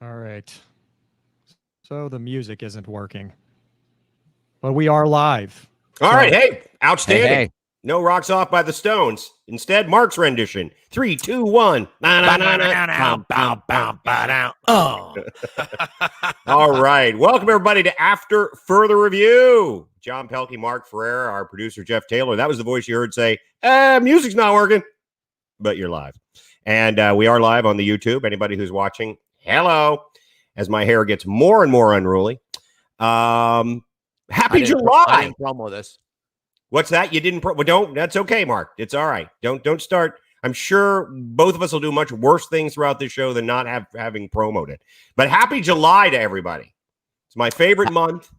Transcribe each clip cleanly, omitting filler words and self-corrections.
All right. So the music isn't working, but we are live. All right. Hey, Hey, outstanding. hey. No Rocks Off by the Stones. Instead, Mark's rendition. 3, 2, 1. Oh. All right. Welcome, everybody, to After Further Review. John Pelkey, Mark Ferrer, our producer, Jeff Taylor. That was the voice you heard say, music's not working, but you're live. And we are live on the YouTube. Anybody who's watching, hello. As my hair gets more and more unruly. Happy July. I didn't promo this. What's that? You didn't well, don't. That's okay, Mark. It's all right. Don't start. I'm sure both of us will do much worse things throughout this show than not having promoted it. But happy July to everybody. It's my favorite month.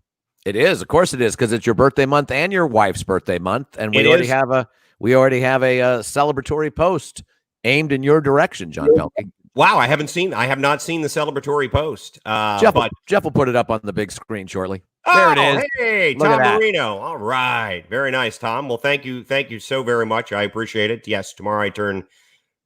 It is, of course, it is, because it's your birthday month and your wife's birthday month, and we already have a celebratory post aimed in your direction, John Pelkey. Wow, I have not seen the celebratory post. Jeff will put it up on the big screen shortly. There it is. Hey, Look Tom at that. Marino. All right. Very nice, Tom. Well, thank you so very much. I appreciate it. Yes, tomorrow I turn,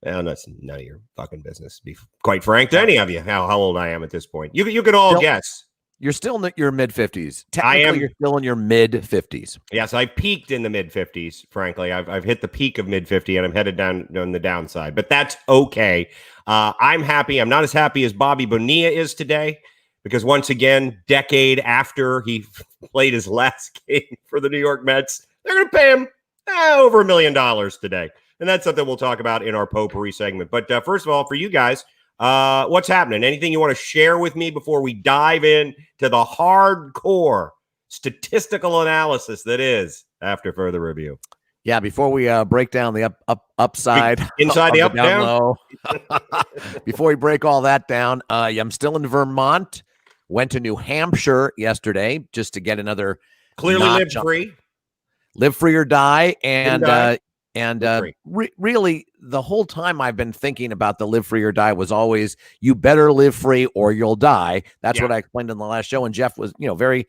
well, that's none of your fucking business, to be quite frank to any of you, how old I am at this point. You can all guess. You're still in your mid-50s. I am. Technically, you're still in your mid-50s. Yes, I peaked in the mid-50s, frankly. I've hit the peak of mid-50 and I'm headed down on the downside. But that's okay. I'm happy. I'm not as happy as Bobby Bonilla is today because once again, decade after he played his last game for the New York Mets, they're going to pay him over $1 million today. And that's something we'll talk about in our potpourri segment. But first of all, for you guys, what's happening? Anything you want to share with me before we dive in to the hardcore statistical analysis that is After Further Review? Yeah, before we break down the upside, inside the up, down, low. Before we break all that down, I'm still in Vermont. Went to New Hampshire yesterday just to get another clearly live free or die, and really the whole time I've been thinking about the live free or die was always you better live free or you'll die. That's what I explained in the last show, and Jeff was very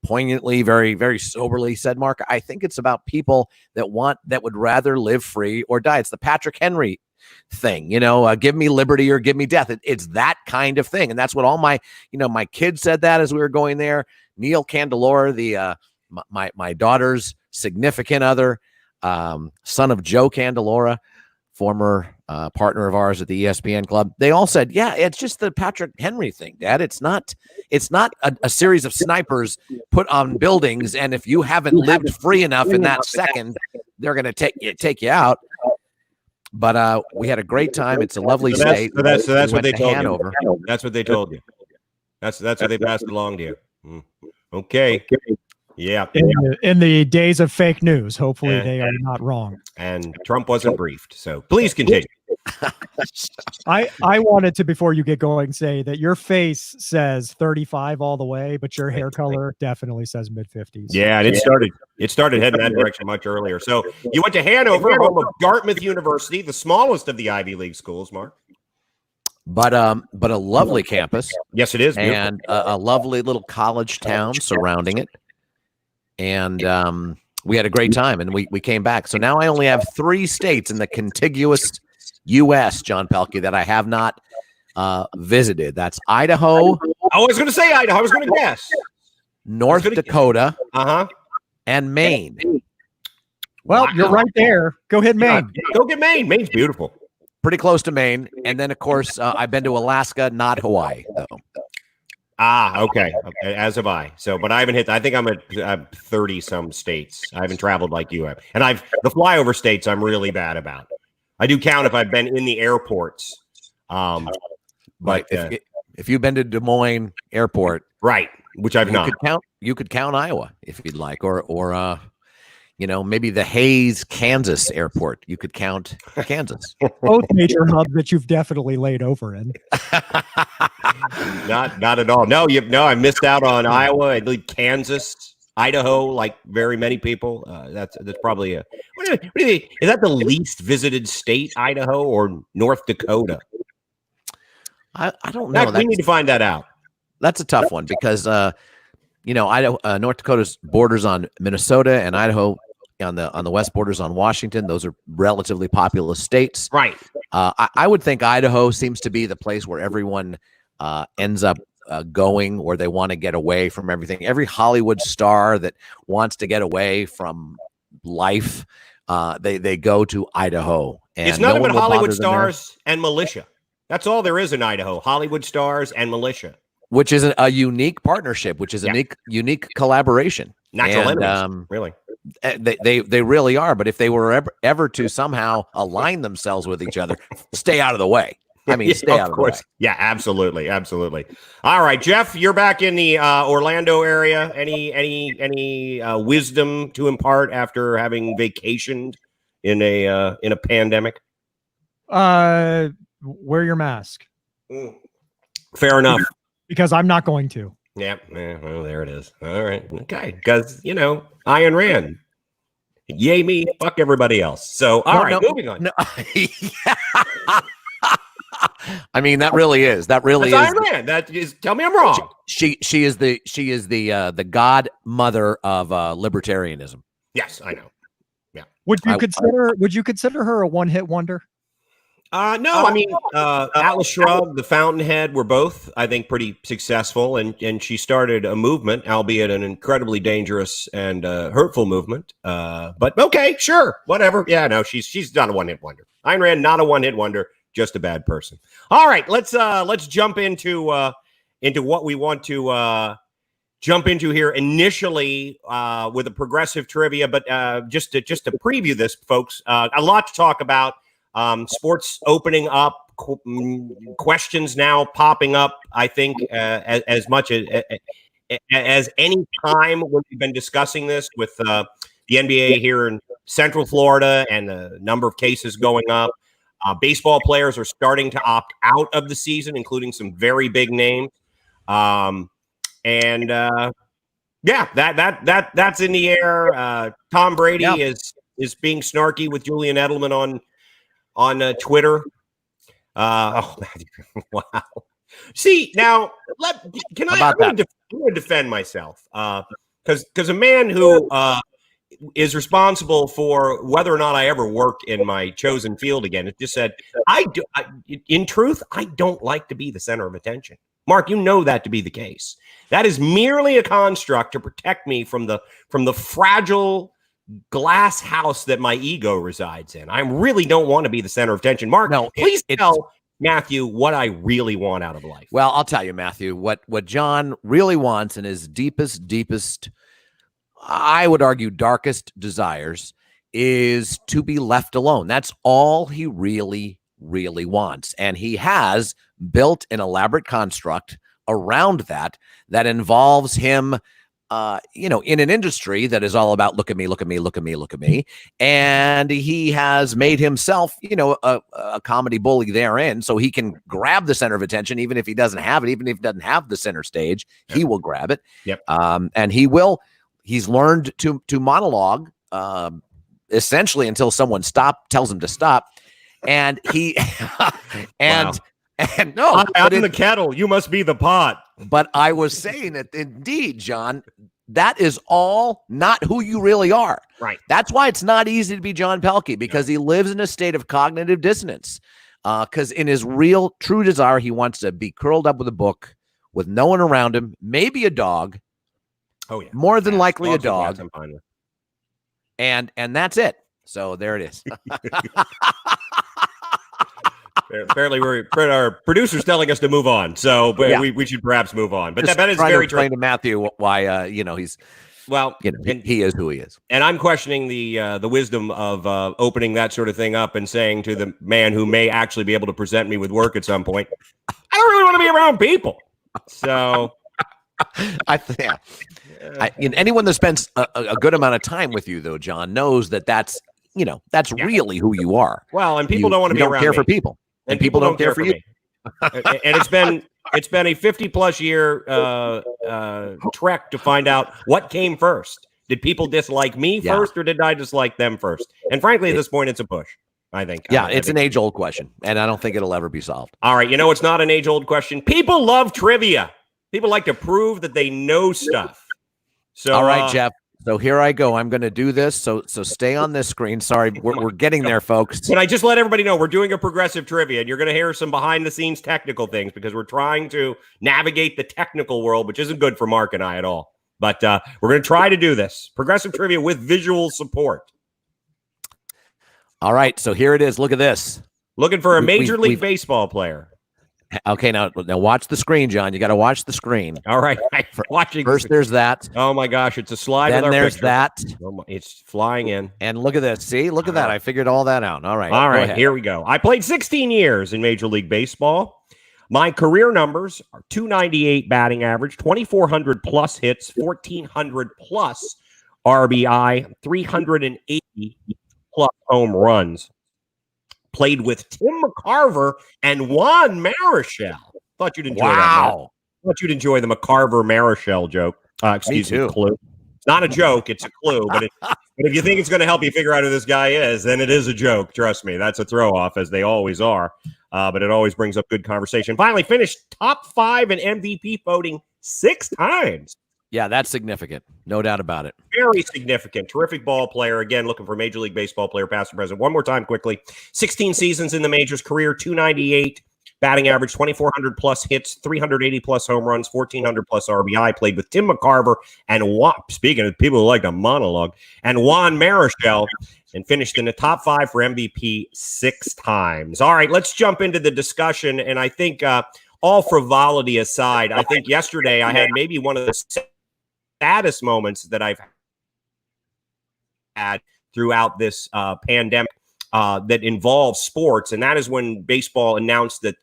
poignantly, very, very soberly said, Mark, I think it's about people that would rather live free or die. It's the Patrick Henry thing, give me liberty or give me death. It's that kind of thing. And that's what all my kids said that as we were going there. Neil Candelora, the my daughter's significant other, son of Joe Candelora, former partner of ours at the ESPN club. They all said, yeah, it's just the Patrick Henry thing, Dad. It's not a series of snipers put on buildings, and if you haven't lived free enough in that second, they're going to take you out. But we had a great time. It's a lovely state. That's what they told you. That's what they told you. That's what they passed along to you. Okay. Yeah. In the days of fake news, hopefully they are not wrong. And Trump wasn't briefed. So please continue. I wanted to, before you get going, say that your face says 35 all the way, but your hair color definitely says mid-50s. Yeah, and it started heading that direction much earlier. So you went to Hanover, home of Dartmouth University, the smallest of the Ivy League schools, Mark. But a lovely campus. Yes, it is. Beautiful. And a lovely little college town surrounding it. And we had a great time, and we came back. So now I only have 3 states in the contiguous U.S., John Pelkey, that I have not visited. That's Idaho. I was going to say Idaho. I was going to guess. North Dakota. And Maine. Well, you're right there. Go hit Maine. Go get Maine. Maine's beautiful. Pretty close to Maine. And then, of course, I've been to Alaska, not Hawaii, though. Okay. As have I. So, but I haven't hit. I think I'm at 30 some states. I haven't traveled like you have, and the flyover states I'm really bad about. I do count if I've been in the airports. But if you've been to Des Moines Airport, right, which I've not, you could count Iowa if you'd like, or maybe the Hayes, Kansas Airport. You could count Kansas. Both major hubs that you've definitely laid over in. Not at all. No, I missed out on Iowa. I believe Kansas, Idaho, like very many people. That's probably is that the least visited state, Idaho or North Dakota? I don't know. We need to find that out. That's a tough one because Idaho, North Dakota's borders on Minnesota, and Idaho on the west borders on Washington. Those are relatively populous states. Right. I would think Idaho seems to be the place where everyone ends up going, or they want to get away from everything. Every Hollywood star that wants to get away from life, they go to Idaho. And it's nothing but Hollywood stars and militia. That's all there is in Idaho. Hollywood stars and militia, which is a unique partnership, which is a unique collaboration. Natural enemies, really. They really are. But if they were ever to somehow align themselves with each other, stay out of the way. I mean, stay out of the way. Yeah, absolutely, absolutely. All right, Jeff, you're back in the Orlando area. Any wisdom to impart after having vacationed in a pandemic? Wear your mask. Fair enough. Because I'm not going to. Yeah, well, there it is. All right, okay. Because Ayn Rand. Yay me, fuck everybody else. So, all right, moving on. No. I mean, that really is. That's Ayn Rand. That is. Tell me I'm wrong. She is the godmother of libertarianism. Yes, I know. Yeah. Would you consider her a one-hit wonder? No, I mean, Atlas Shrugged, The Fountainhead were both, I think, pretty successful, and she started a movement, albeit an incredibly dangerous and hurtful movement. But okay, sure, whatever. Yeah, no, she's not a one-hit wonder. Ayn Rand, not a one-hit wonder, just a bad person. All right, let's jump into what we want to jump into here initially with a progressive trivia, but just to preview this, folks, a lot to talk about. Sports opening up, questions now popping up, I think, as much as any time when we've been discussing this with the NBA here in Central Florida and the number of cases going up. Baseball players are starting to opt out of the season, including some very big names. Yeah, that's in the air. Tom Brady is being snarky with Julian Edelman on Twitter. Wow. See, now I'm going to defend myself because a man who is responsible for whether or not I ever work in my chosen field again, it just said, in truth, I don't like to be the center of attention. Mark, you know that to be the case. That is merely a construct to protect me from the fragile glass house that my ego resides in. I really don't want to be the center of attention. Mark, please tell Matthew what I really want out of life. Well, I'll tell you, Matthew, what John really wants in his deepest, I would argue, darkest desires is to be left alone. That's all he really, really wants. And he has built an elaborate construct around that involves him in an industry that is all about look at me, look at me, look at me, look at me. And he has made himself, a comedy bully therein, so he can grab the center of attention, even if he doesn't have it, even if he doesn't have the center stage, he will grab it. Yep. And he's learned to monologue essentially until someone tells him to stop. And he, and no, I'm the kettle. You must be the pot. But I was saying that indeed, John, that is all not who you really are. Right. That's why it's not easy to be John Pelkey, because he lives in a state of cognitive dissonance. Because in his real, true desire, he wants to be curled up with a book with no one around him, maybe a dog. Oh yeah. More than likely a dog. I'm fine with. And that's it. So there it is. Apparently, our producer's telling us to move on, so we should perhaps move on. But that is very true. Explain to Matthew why he's he is who he is. And I'm questioning the wisdom of opening that sort of thing up and saying to the man who may actually be able to present me with work at some point, I don't really want to be around people. So, anyone that spends a good amount of time with you, though, John, knows that's really who you are. Well, and people don't want to be around. Don't care for people. And people don't care for you. And it's been a 50+ year trek to find out what came first. Did people dislike me first, or did I dislike them first? And frankly, at this point, it's a push, I think. Yeah, it's an age-old question, and I don't think it'll ever be solved. All right, it's not an age-old question. People love trivia. People like to prove that they know stuff. So, all right, Jeff. So here I go. I'm going to do this. So stay on this screen. Sorry, we're getting there, folks. Can I just let everybody know we're doing a progressive trivia, and you're going to hear some behind-the-scenes technical things because we're trying to navigate the technical world, which isn't good for Mark and I at all. But we're going to try to do this progressive trivia with visual support. All right, so here it is. Look at this. Looking for a Major League Baseball player. Okay, now watch the screen, John. You got to watch the screen. All right, watching. First, there's that. Oh my gosh, it's a slide. Then with our there's picture. that. Oh, it's flying in. And look at this. See, look at that. I figured all that out. All right. All right, here we go. I played 16 years in Major League Baseball. My career numbers are 298 batting average, 2,400 plus hits, 1,400 plus RBI, 380 plus home runs. Played with Tim McCarver and Juan Marichal. Thought you'd enjoy that. Wow. Thought you'd enjoy the McCarver-Marichal joke. Excuse me, clue. It's not a joke, it's a clue. But if you think it's going to help you figure out who this guy is, then it is a joke. Trust me, that's a throw-off, as they always are. But it always brings up good conversation. Finally, finished top 5 in MVP voting 6 times. Yeah, that's significant. No doubt about it. Very significant. Terrific ball player. Again, looking for a Major League Baseball player, past and present. One more time quickly. 16 seasons in the majors, career 298, batting average 2,400 plus hits, 380 plus home runs, 1,400 plus RBI. Played with Tim McCarver and speaking of people who like a monologue, and Juan Marichal, and finished in the top 5 for MVP 6 times. All right, let's jump into the discussion. And I think all frivolity aside, I think yesterday I had maybe one of the saddest moments that I've had throughout this pandemic that involves sports, and that is when baseball announced that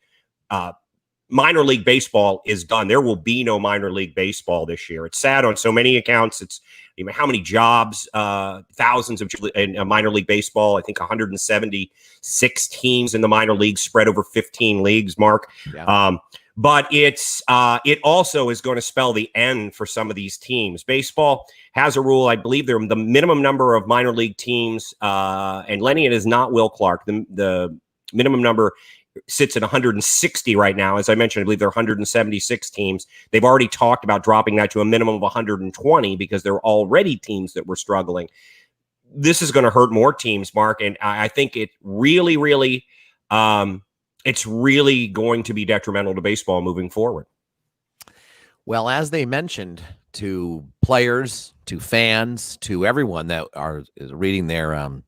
minor league baseball is done. There will be no minor league baseball this year. It's sad on so many accounts. It's how many jobs, thousands of in minor league baseball. I think 176 teams in the minor leagues spread over 15 leagues, Mark. Yeah. But it also is going to spell the end for some of these teams. Baseball has a rule. I believe the minimum number of minor league teams, and Lenny, it is not Will Clark. The minimum number sits at 160 right now. As I mentioned, I believe there are 176 teams. They've already talked about dropping that to a minimum of 120 because there are already teams that were struggling. This is going to hurt more teams, Mark, and I think it really, really it's really going to be detrimental to baseball moving forward. Well, as they mentioned to players, to fans, to everyone that is reading their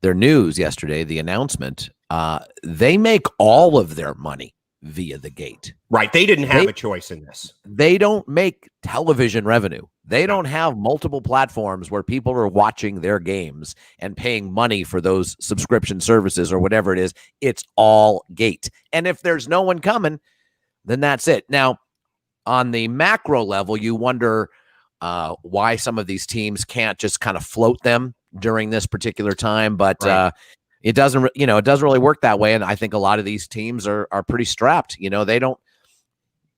news yesterday, the announcement, they make all of their money via the gate. Right. They didn't have a choice in this. They don't make television revenue. They don't have multiple platforms where people are watching their games and paying money for those subscription services or whatever it is. It's all gate. And if there's no one coming, then that's it. Now, on the macro level, you wonder why some of these teams can't just kind of float them during this particular time. But it doesn't really work that way. And I think a lot of these teams are pretty strapped. They don't.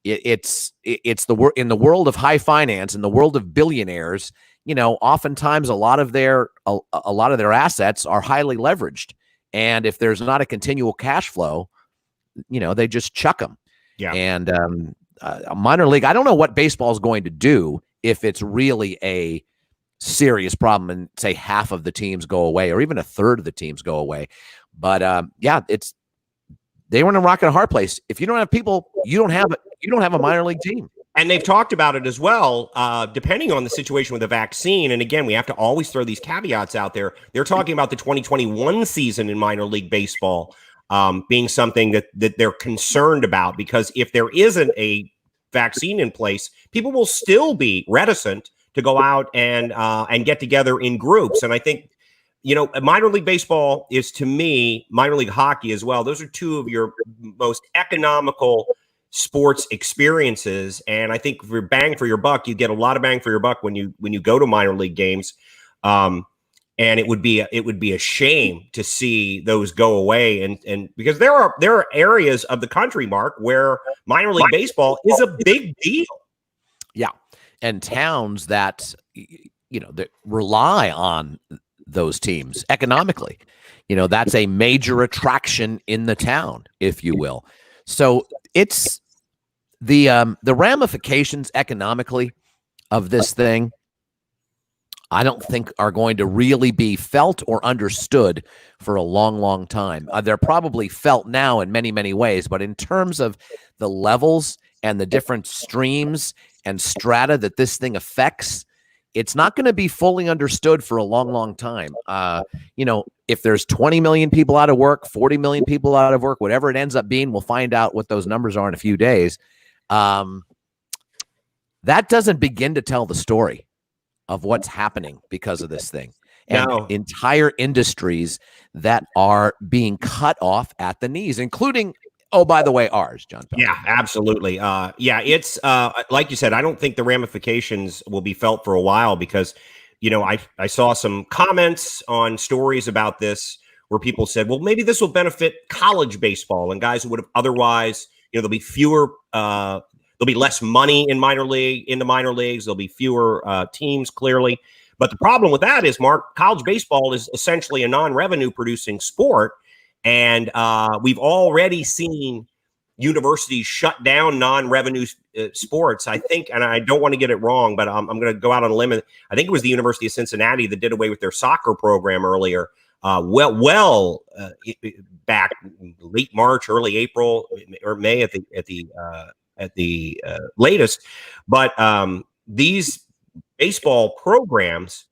It's in the world of high finance, in the world of billionaires, oftentimes a lot of their assets are highly leveraged. And if there's not a continual cash flow, they just chuck them. Yeah. And a minor league, I don't know what baseball is going to do if it's really a serious problem and say half of the teams go away or even a third of the teams go away. But they were in a rock and a hard place. If you don't have people, you don't have a minor league team. And they've talked about it as well, depending on the situation with the vaccine. And again, we have to always throw these caveats out there. They're talking about the 2021 season in minor league baseball being something that they're concerned about, because if there isn't a vaccine in place, people will still be reticent to go out and get together in groups. And I think, minor league baseball is, to me, minor league hockey as well. Those are two of your most economical sports experiences. And I think for bang for your buck, you get a lot of bang for your buck when you go to minor league games. And it would be a shame to see those go away. And because there are areas of the country, Mark, where minor league baseball is a big deal. Yeah. And towns that, that rely on those teams economically, that's a major attraction in the town, if you will. So it's the ramifications economically of this thing I don't think are going to really be felt or understood for a long, long time. They're probably felt now in many, many ways, but in terms of the levels and the different streams and strata that this thing affects, it's not going to be fully understood for a long, long time. If there's 20 million people out of work, 40 million people out of work, whatever it ends up being, we'll find out what those numbers are in a few days. That doesn't begin to tell the story of what's happening because of this thing. And entire industries that are being cut off at the knees, including, oh, by the way, ours, John Pell. Yeah, absolutely. It's like you said, I don't think the ramifications will be felt for a while because, I saw some comments on stories about this where people said, well, maybe this will benefit college baseball and guys who would have otherwise, there'll be fewer there'll be less money in the minor leagues. There'll be fewer teams, clearly. But the problem with that is, Mark, college baseball is essentially a non-revenue producing sport. And we've already seen universities shut down non-revenue sports. I think, and I don't want to get it wrong, but I'm going to go out on a limb. I think it was the University of Cincinnati that did away with their soccer program earlier. Back late March, early April, or May at the latest. But these baseball programs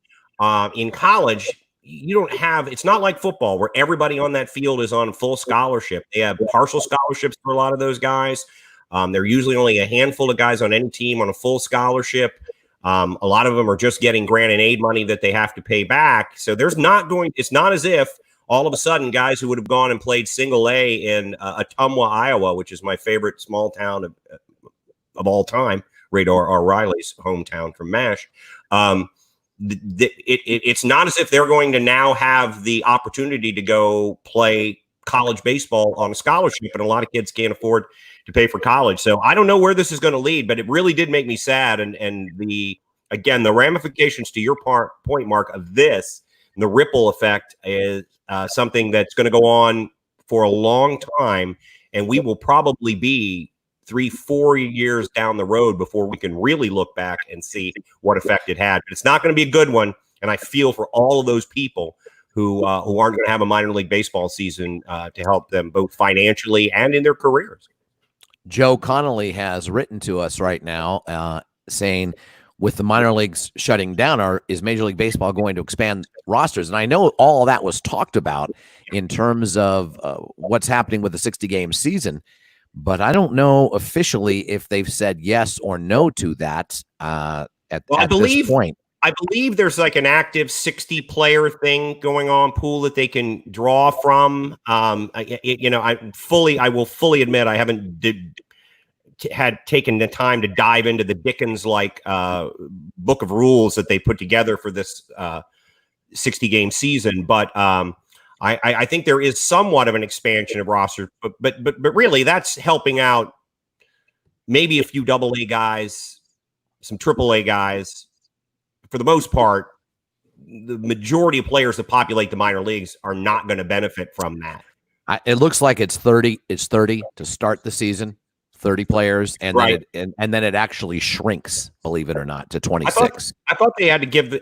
in college, you don't have, it's not like football where everybody on that field is on full scholarship. They have partial scholarships for a lot of those guys. There are usually only a handful of guys on any team on a full scholarship. A lot of them are just getting grant and aid money that they have to pay back. So it's not as if all of a sudden guys who would have gone and played single A in Ottumwa, Iowa, which is my favorite small town of all time, right, or Riley's hometown from MASH. It's not as if they're going to now have the opportunity to go play college baseball on a scholarship, and a lot of kids can't afford to pay for college. So I don't know where this is going to lead, but it really did make me sad. And the ramifications to your point, Mark, of this, the ripple effect is something that's going to go on for a long time, and we will probably be 3-4 years down the road before we can really look back and see what effect it had. But it's not going to be a good one, and I feel for all of those people who aren't going to have a minor league baseball season to help them both financially and in their careers. Joe Connolly has written to us right now saying, with the minor leagues shutting down, is Major League Baseball going to expand rosters? And I know all that was talked about in terms of what's happening with the 60-game season, but I don't know officially if they've said yes or no to that at this point. I believe there's like an active 60-player thing going on, pool that they can draw from. I will fully admit I haven't had taken the time to dive into the Dickens book of rules that they put together for this 60-game season, but I think there is somewhat of an expansion of rosters, but really that's helping out maybe a few AA guys, some AAA guys. For the most part, the majority of players that populate the minor leagues are not going to benefit from that. It looks like it's 30. It's 30 to start the season. 30 players, and right. then then it actually shrinks, believe it or not, to 26. I thought they had to give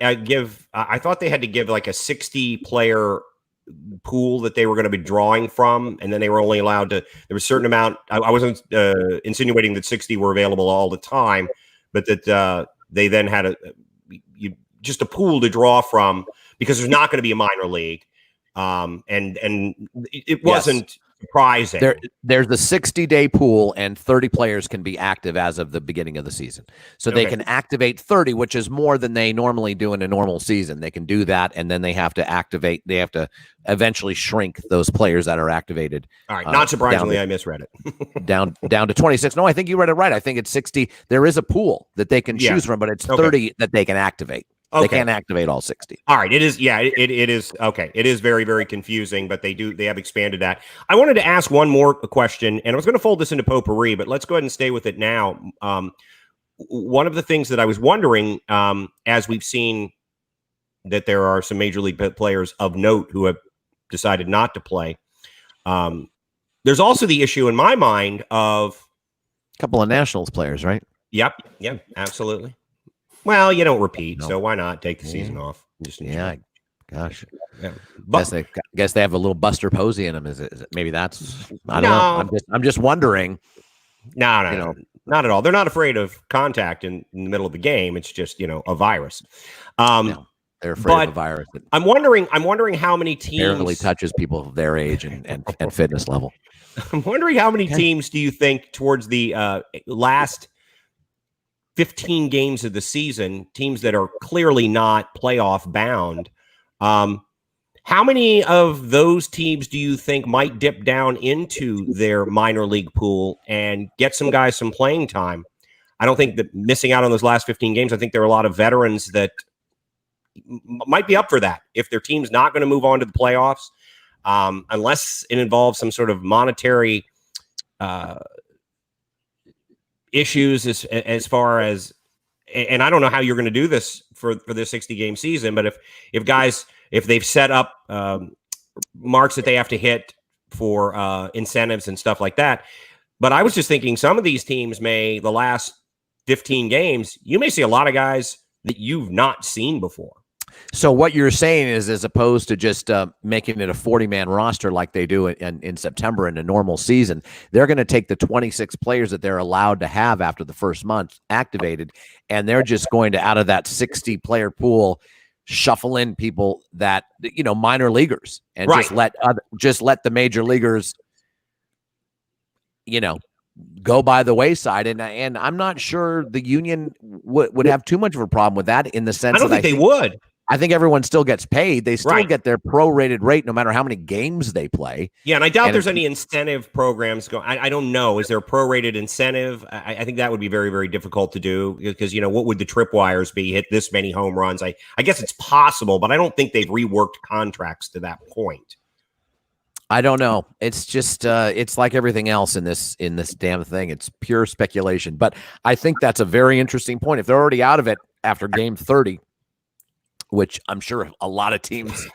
I thought they had to give like a 60-player pool that they were going to be drawing from, and then they were only allowed to. There was a certain amount. I wasn't insinuating that 60 were available all the time, but that they then had just a pool to draw from because there's not going to be a minor league, and it wasn't. Surprising. There's the 60-day pool, and 30 players can be active as of the beginning of the season. So they can activate 30, which is more than they normally do in a normal season. They can do that, and then they have to activate. They have to eventually shrink those players that are activated. All right. Not surprisingly, I misread it. down to 26. No, I think you read it right. I think it's 60. There is a pool that they can choose from, but it's 30 that they can activate. Okay. They can't activate all 60. All right. It is. Yeah, it is. Okay. It is very, very confusing, but they have expanded that. I wanted to ask one more question, and I was going to fold this into potpourri, but let's go ahead and stay with it now. One of the things that I was wondering, as we've seen that there are some major league players of note who have decided not to play. There's also the issue in my mind of a couple of Nationals players, right? Yep. Yeah, absolutely. Well, you don't repeat, No. so why not take the season off? Just enjoy. Yeah, gosh. Yeah. Guess they have a little Buster Posey in them. Is it maybe that's I don't know. I'm just wondering. No, not at all. They're not afraid of contact in the middle of the game. It's just a virus. No, they're afraid of a virus. I'm wondering how many teams barely touches people of their age and fitness level. I'm wondering how many teams do you think towards the last 15 games of the season, teams that are clearly not playoff bound, how many of those teams do you think might dip down into their minor league pool and get some guys some playing time? I don't think that missing out on those last 15 games, I think there are a lot of veterans that might be up for that if their team's not going to move on to the playoffs, unless it involves some sort of monetary issues as far as, and I don't know how you're going to do this for this 60-game season, but if they've set up marks that they have to hit for incentives and stuff like that. But I was just thinking some of these teams the last 15 games, you may see a lot of guys that you've not seen before. So what you're saying is, as opposed to just making it a 40-man roster like they do in September in a normal season, they're going to take the 26 players that they're allowed to have after the first month activated, and they're just going to, out of that 60-player pool, shuffle in people that minor leaguers, and just let the major leaguers go by the wayside. And I'm not sure the union would have too much of a problem with that, in the sense I don't think they would. I think everyone still gets paid. They still get their prorated rate no matter how many games they play. Yeah, and I doubt there's any incentive programs going. I don't know. Is there a prorated incentive? I think that would be very, very difficult to do, because what would the tripwires be? Hit this many home runs. I guess it's possible, but I don't think they've reworked contracts to that point. I don't know. It's just it's like everything else in this damn thing. It's pure speculation. But I think that's a very interesting point. If they're already out of it after game 30, which I'm sure a lot of teams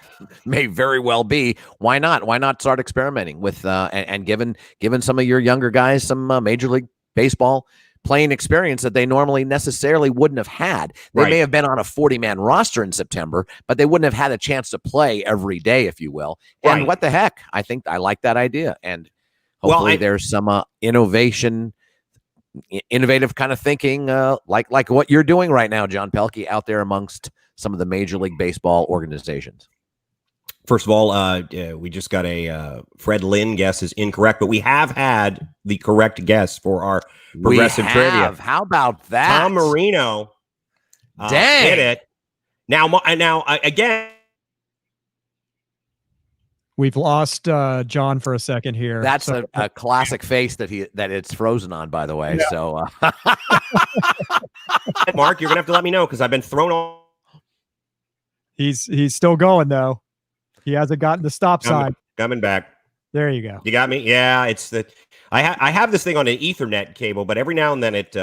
may very well be, why not? Why not start experimenting with and giving some of your younger guys some Major League Baseball playing experience that they normally necessarily wouldn't have had. They may have been on a 40-man roster in September, but they wouldn't have had a chance to play every day, if you will. And what the heck? I think I like that idea. And hopefully there's some innovative kind of thinking like what you're doing right now, John Pelkey, out there amongst some of the Major League Baseball organizations. First of all, we just got a Fred Lynn guess is incorrect, but we have had the correct guess for our progressive trivia. How about that? Tom Marino hit it. Now again, we've lost John for a second here. That's a classic face that it's frozen on, by the way. Yeah. So, Mark, you're gonna have to let me know, because I've been thrown on. He's still going though. He hasn't gotten the stop sign. Coming back. There you go. You got me. Yeah, it's the I have this thing on an Ethernet cable, but every now and then it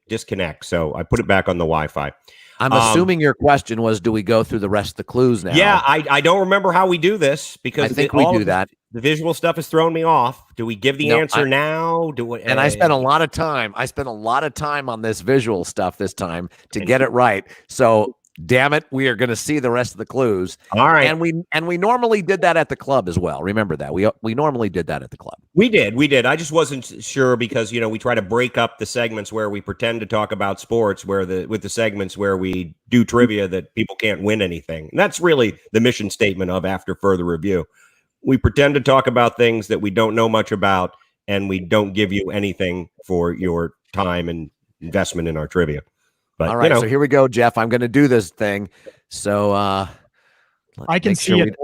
disconnects. So I put it back on the Wi-Fi. I'm assuming your question was, do we go through the rest of the clues now? Yeah, I don't remember how we do this, because I think we do that. The visual stuff has thrown me off. Do we give the answer now? And I spent a lot of time. I spent a lot of time on this visual stuff this time to get it right. So, damn it, we are going to see the rest of the clues. All right. And we normally did that at the club as well. Remember that. We normally did that at the club. We did. I just wasn't sure, because we try to break up the segments where we pretend to talk about sports, with the segments where we do trivia that people can't win anything. And that's really the mission statement of After Further Review. We pretend to talk about things that we don't know much about, and we don't give you anything for your time and investment in our trivia. But, all right, so here we go, Jeff. I'm going to do this thing. So I can see it,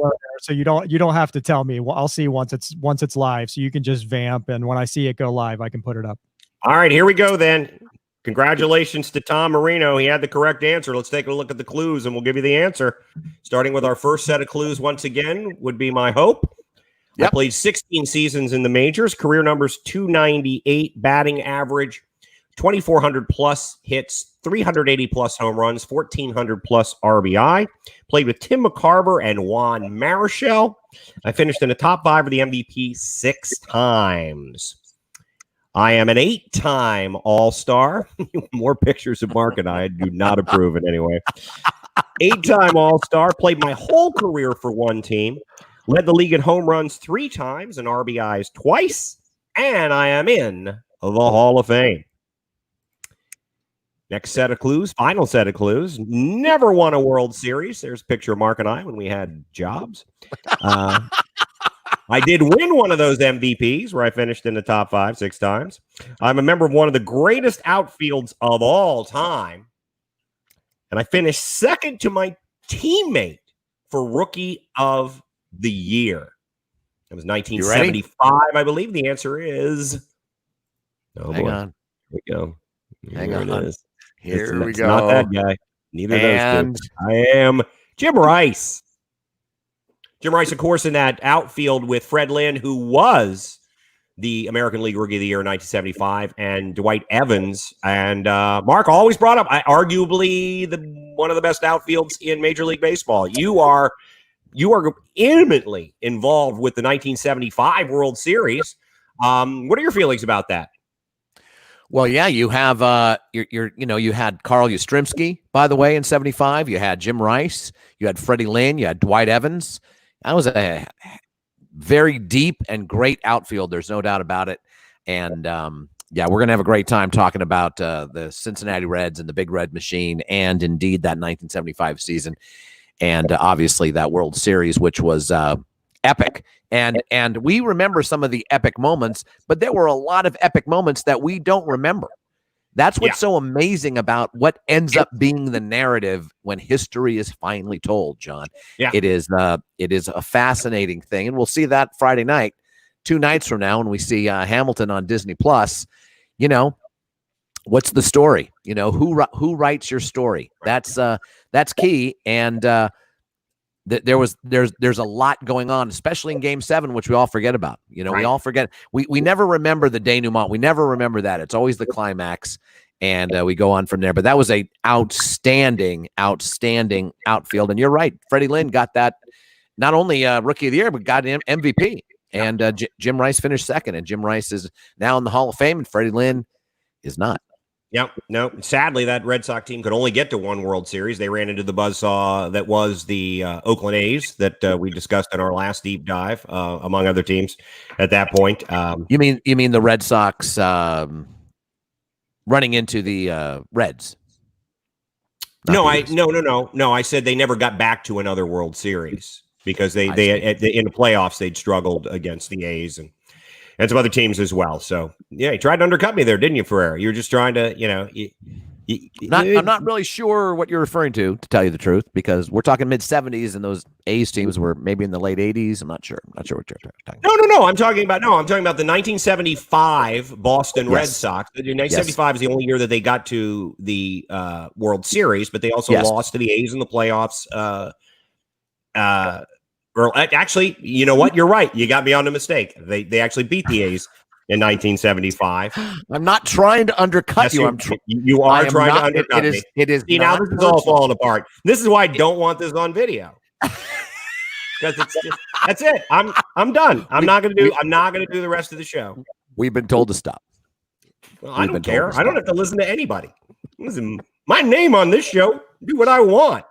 so you don't have to tell me. I'll see once it's live, so you can just vamp, and when I see it go live, I can put it up. All right, here we go then. Congratulations to Tom Marino. He had the correct answer. Let's take a look at the clues, and we'll give you the answer. Starting with our first set of clues, once again, would be my hope. Yep. I played 16 seasons in the majors. Career numbers 298, batting average 2,400 plus hits, 380 plus home runs, 1,400 plus RBI. Played with Tim McCarver and Juan Marichal. I finished in the top 5 of the MVP 6 times. I am an 8-time All-Star. More pictures of Mark and I do not approve in any way. 8-time All-Star. Played my whole career for one team. Led the league in home runs 3 times and RBIs twice. And I am in the Hall of Fame. Next set of clues, final set of clues. Never won a World Series. There's a picture of Mark and I when we had jobs. I did win one of those MVPs where I finished in the top 5 6 times. I'm a member of one of the greatest outfields of all time. And I finished second to my teammate for Rookie of the Year. It was 1975, I believe. The answer is... Oh, Hang boy. on. Here we go. Hang on. It is. Here we It's go. not that guy. Neither And of those two. I am Jim Rice. Jim Rice, of course, in that outfield with Fred Lynn, who was the American League Rookie of the Year in 1975, and Dwight Evans. And Mark always brought up, arguably one of the best outfields in Major League Baseball. You are intimately involved with the 1975 World Series. What are your feelings about that? Well, yeah, you have you had Carl Yastrzemski, by the way, in 75. You had Jim Rice, you had Freddie Lynn, you had Dwight Evans. That was a very deep and great outfield. There's no doubt about it. And yeah, we're gonna have a great time talking about the Cincinnati Reds and the Big Red Machine, and indeed that 1975 season, and obviously that World Series, which was epic. And we remember some of the epic moments, but there were a lot of epic moments that we don't remember. That's what's so amazing about what ends up being the narrative when history is finally told, John. Yeah. It is a fascinating thing. And we'll see that Friday night, 2 nights from now, when we see Hamilton on Disney Plus. You know, what's the story? You know, who writes your story? That's key. And there's a lot going on, especially in Game 7, which we all forget about. You know, we all forget. We never remember the denouement. We never remember that. It's always the climax, and we go on from there. But that was a outstanding outfield. And you're right, Freddie Lynn got that, not only Rookie of the Year, but got an MVP. And Jim Rice finished second, and Jim Rice is now in the Hall of Fame, and Freddie Lynn is not. Yep. No, sadly, that Red Sox team could only get to one World Series. They ran into the buzzsaw that was the Oakland A's that we discussed in our last deep dive, among other teams at that point. You mean the Red Sox running into the Reds? No. I said they never got back to another World Series because they in the playoffs they'd struggled against the A's and some other teams as well. So yeah, you tried to undercut me there, didn't you, Ferrer? You were just trying to, I'm not really sure what you're referring to tell you the truth, because we're talking mid 70s and those A's teams were maybe in the late 80s. I'm not sure what you're talking about. No. I'm talking about the 1975 Boston Red Sox. The 1975 is the only year that they got to the World Series, but they also lost to the A's in the playoffs. Actually, you know what? You're right. You got me on the mistake. They actually beat the A's in 1975. I'm not trying to undercut you. You are trying to undercut me. It is. See, now this is all falling apart. This is why I don't want this on video. Because that's it. I'm done. I'm not gonna do the rest of the show. We've been told to stop. Well, I don't care. I don't have to listen to anybody. Listen, my name on this show. Do what I want.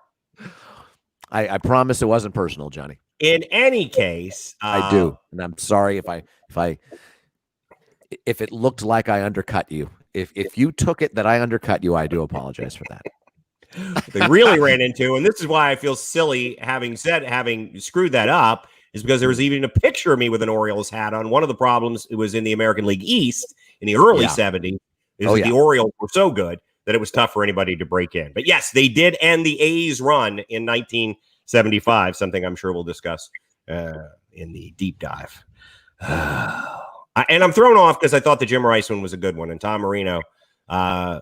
I promise it wasn't personal, Johnny. In any case, I do, and I'm sorry if it looked like I undercut you. If you took it that I undercut you, I do apologize for that. They really ran into, and this is why I feel silly having screwed that up, is because there was even a picture of me with an Orioles hat on. One of the problems, it was in the American League East in the early 70s, the Orioles were so good that it was tough for anybody to break in. But yes, they did end the A's run in 1975, something I'm sure we'll discuss in the deep dive. And I'm thrown off because I thought the Jim Rice one was a good one, and Tom Marino,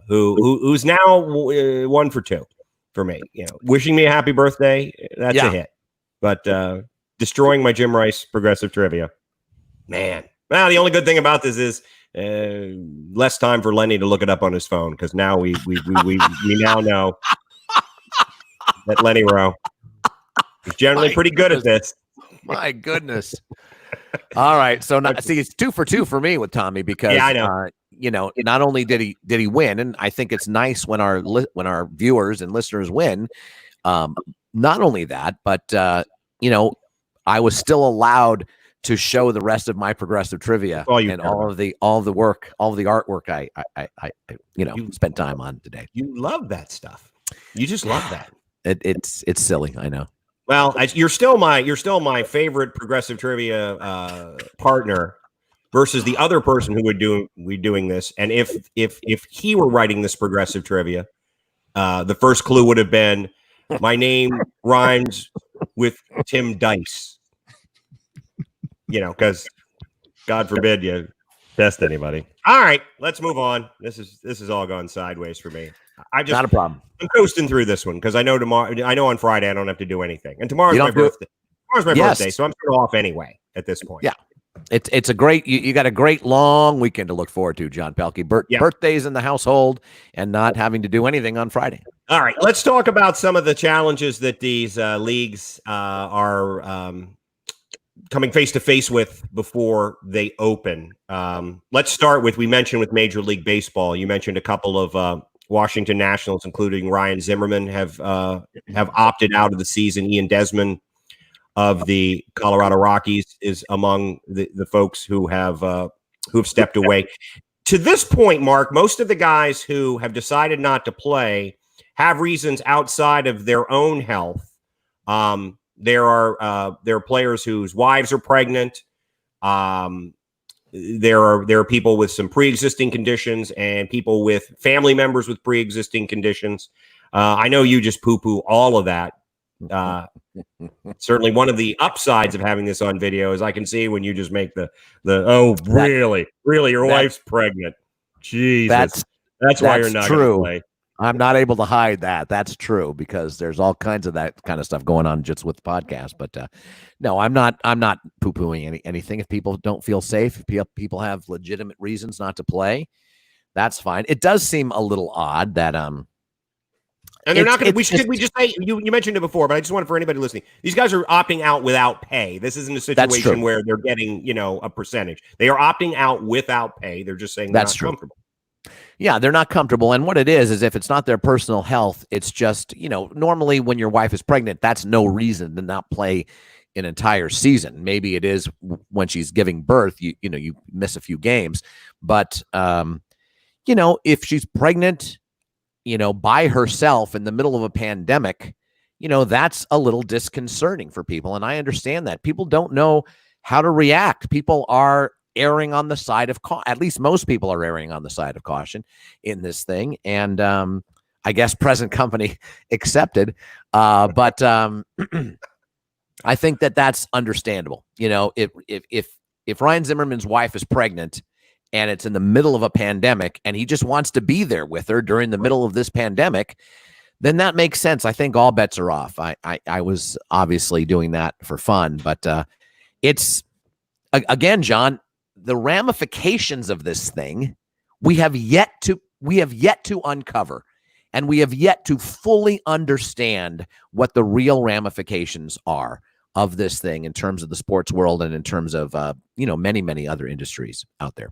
who's now 1 for 2 for me. You know, wishing me a happy birthday, that's a hit. But destroying my Jim Rice progressive trivia, man. Well, the only good thing about this is less time for Lenny to look it up on his phone, because now we now know that Lenny Rowe is generally pretty good at this. My goodness. All right. So see, it's 2 for 2 for me with Tommy because I know. Not only did he win, and I think it's nice when our viewers and listeners win. Not only that, but I was still allowed to show the rest of my progressive trivia and all of the work, all of the artwork I spent time on today. You love that stuff. You just love that. It's silly, I know. Well, you're still my favorite progressive trivia partner versus the other person who would be doing this. And if he were writing this progressive trivia, the first clue would have been my name rhymes with Tim Dice. Because God forbid you test anybody. All right, let's move on. This is all gone sideways for me. Not a problem. I'm coasting through this one because I know on Friday I don't have to do anything, and tomorrow's my birthday. Birthday, so I'm sort of off anyway at this point. Yeah, it's a great. You got a great long weekend to look forward to, John Pelkey. Birthdays in the household and not having to do anything on Friday. All right, let's talk about some of the challenges that these leagues are coming face to face with before they open. Let's start with, we mentioned with Major League Baseball. You mentioned a couple of Washington Nationals, including Ryan Zimmerman, have opted out of the season. Ian Desmond of the Colorado Rockies is among the folks who've stepped away. To this point, Mark, most of the guys who have decided not to play have reasons outside of their own health. There are players whose wives are pregnant. There are people with some pre-existing conditions and people with family members with pre-existing conditions. I know you just poo-poo all of that. Certainly one of the upsides of having this on video is I can see when you just make the really your wife's pregnant. Jesus. That's why you're not going to play. I'm not able to hide that. That's true because there's all kinds of that kind of stuff going on just with the podcast. But no, I'm not poo-pooing anything. If people don't feel safe, if people have legitimate reasons not to play, that's fine. It does seem a little odd that and they're not going to. We just say you mentioned it before, but I just want for anybody listening, these guys are opting out without pay. This isn't a situation where they're getting a percentage. They are opting out without pay. They're just saying that's comfortable. Yeah, they're not comfortable. And what it is if it's not their personal health, it's just, normally when your wife is pregnant, that's no reason to not play an entire season. Maybe it is when she's giving birth, you miss a few games. But, if she's pregnant, by herself in the middle of a pandemic, that's a little disconcerting for people. And I understand that. People don't know how to react. People are erring on the side of caution. At least most people are erring on the side of caution in this thing. And I guess present company accepted. But I think that's understandable. If Ryan Zimmerman's wife is pregnant and it's in the middle of a pandemic and he just wants to be there with her during the middle of this pandemic, then that makes sense. I think all bets are off. I was obviously doing that for fun, but it's, again, John, the ramifications of this thing we have yet to uncover, and we have yet to fully understand what the real ramifications are of this thing in terms of the sports world and in terms of many other industries out there.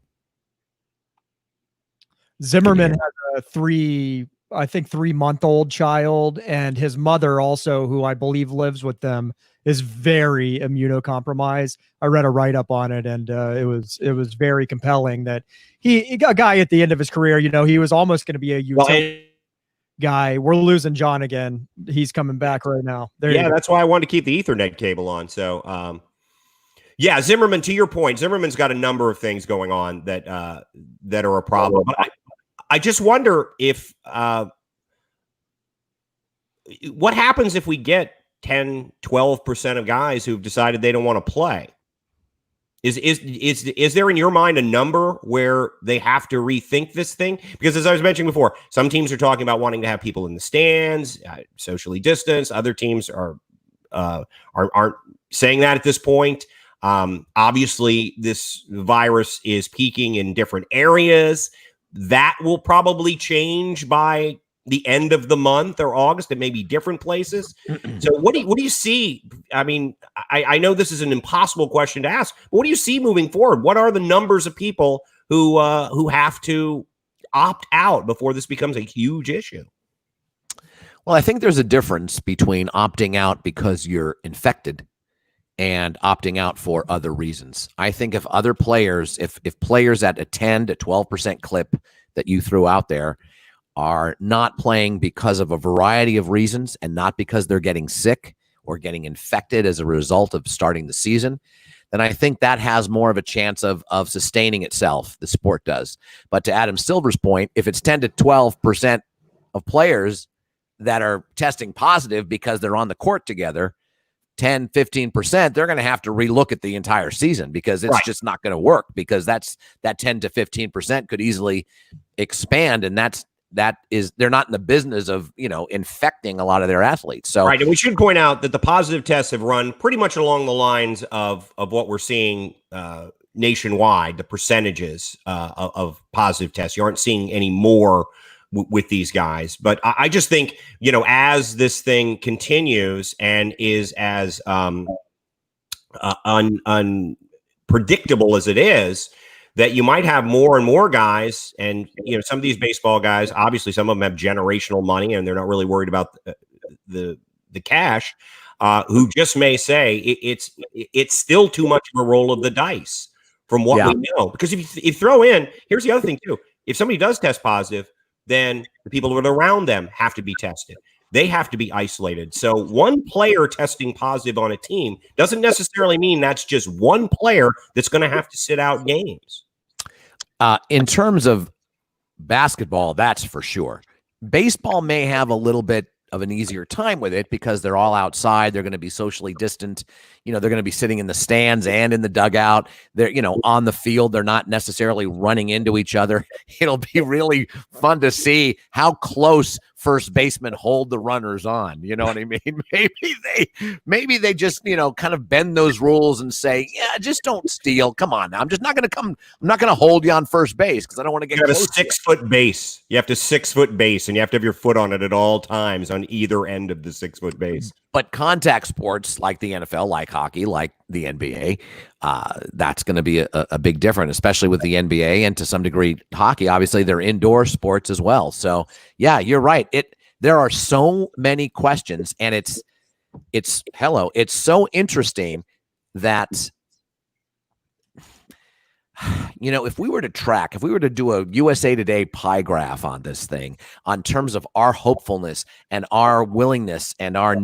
Zimmerman has a 3-month-old child, and his mother also, who I believe lives with them, is very immunocompromised. I read a write-up on it, and it was very compelling that he a guy at the end of his career, he was almost going to be a utility guy. We're losing John again. He's coming back right now. That's why I wanted to keep the Ethernet cable on. So, Zimmerman, to your point, Zimmerman's got a number of things going on that are a problem. But I just wonder if what happens if we get 10, 12% of guys who've decided they don't want to play. Is there in your mind a number where they have to rethink this thing? Because as I was mentioning before, some teams are talking about wanting to have people in the stands, socially distanced. Other teams aren't saying that at this point. Obviously, this virus is peaking in different areas. That will probably change by the end of the month or August. It may be different places. So what do you see? I mean, I know this is an impossible question to ask, but what do you see moving forward? What are the numbers of people who have to opt out before this becomes a huge issue? Well, I think there's a difference between opting out because you're infected and opting out for other reasons. I think if other players, if players at a 10 to 12% clip that you threw out there are not playing because of a variety of reasons and not because they're getting sick or getting infected as a result of starting the season, then I think that has more of a chance of sustaining itself. The sport does. But to Adam Silver's point, if it's 10 to 12% of players that are testing positive because they're on the court together, 10, 15%, they're going to have to relook at the entire season because it's just not going to work, because that 10 to 15% could easily expand. And that is they're not in the business of, infecting a lot of their athletes. So right. And we should point out that the positive tests have run pretty much along the lines of what we're seeing nationwide, the percentages of positive tests. You aren't seeing any more with these guys. But I just think, as this thing continues and is as unpredictable as it is, that you might have more and more guys, and some of these baseball guys, obviously some of them have generational money and they're not really worried about the cash, who just may say it's still too much of a roll of the dice from what we know. Because if you throw in, here's the other thing too, if somebody does test positive, then the people that are around them have to be tested. They have to be isolated. So one player testing positive on a team doesn't necessarily mean that's just one player that's going to have to sit out games. In terms of basketball, that's for sure. Baseball may have a little bit of an easier time with it because they're all outside. They're going to be socially distant. They're going to be sitting in the stands and in the dugout. They're, on the field. They're not necessarily running into each other. It'll be really fun to see how close first basemen hold the runners on. You know what I mean? Maybe they just, kind of bend those rules and say, yeah, just don't steal. Come on now. I'm not going to hold you on first base because I don't want to get close. You have a 6-foot base. You have to 6-foot base, and you have to have your foot on it at all times on either end of the 6-foot base. But contact sports like the NFL, like hockey, like the NBA, that's going to be a big difference, especially with the NBA and to some degree hockey. Obviously, they're indoor sports as well. So, yeah, you're right. There are so many questions, and it's so interesting that if we were to do a USA Today pie graph on this thing, on terms of our hopefulness and our willingness and our,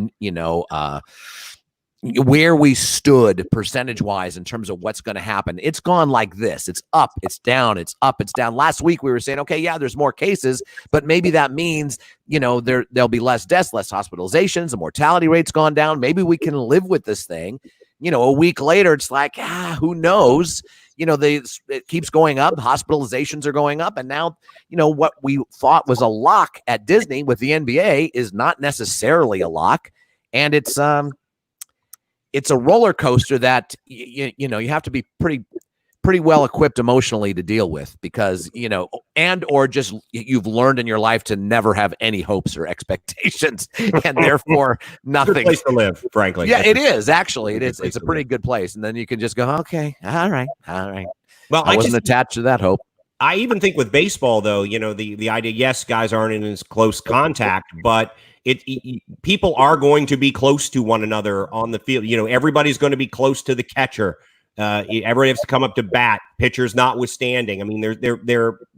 where we stood percentage-wise in terms of what's going to happen, it's gone like this. It's up, it's down, it's up, it's down. Last week we were saying, okay, yeah, there's more cases, but maybe that means, there'll be less deaths, less hospitalizations, the mortality rate's gone down. Maybe we can live with this thing. A week later, it's like, who knows? It keeps going up. Hospitalizations are going up. And now, what we thought was a lock at Disney with the NBA is not necessarily a lock. And it's a roller coaster that, you have to be pretty well equipped emotionally to deal with because, or just you've learned in your life to never have any hopes or expectations and therefore nothing. Good place to live, frankly. Yeah, it is. Actually, it is. It's a pretty good place. And then you can just go, okay, all right. Well, I wasn't attached to that hope. I even think with baseball, though, the idea, yes, guys aren't in as close contact, but people are going to be close to one another on the field. Everybody's going to be close to the catcher. Everybody has to come up to bat, pitchers notwithstanding. I mean,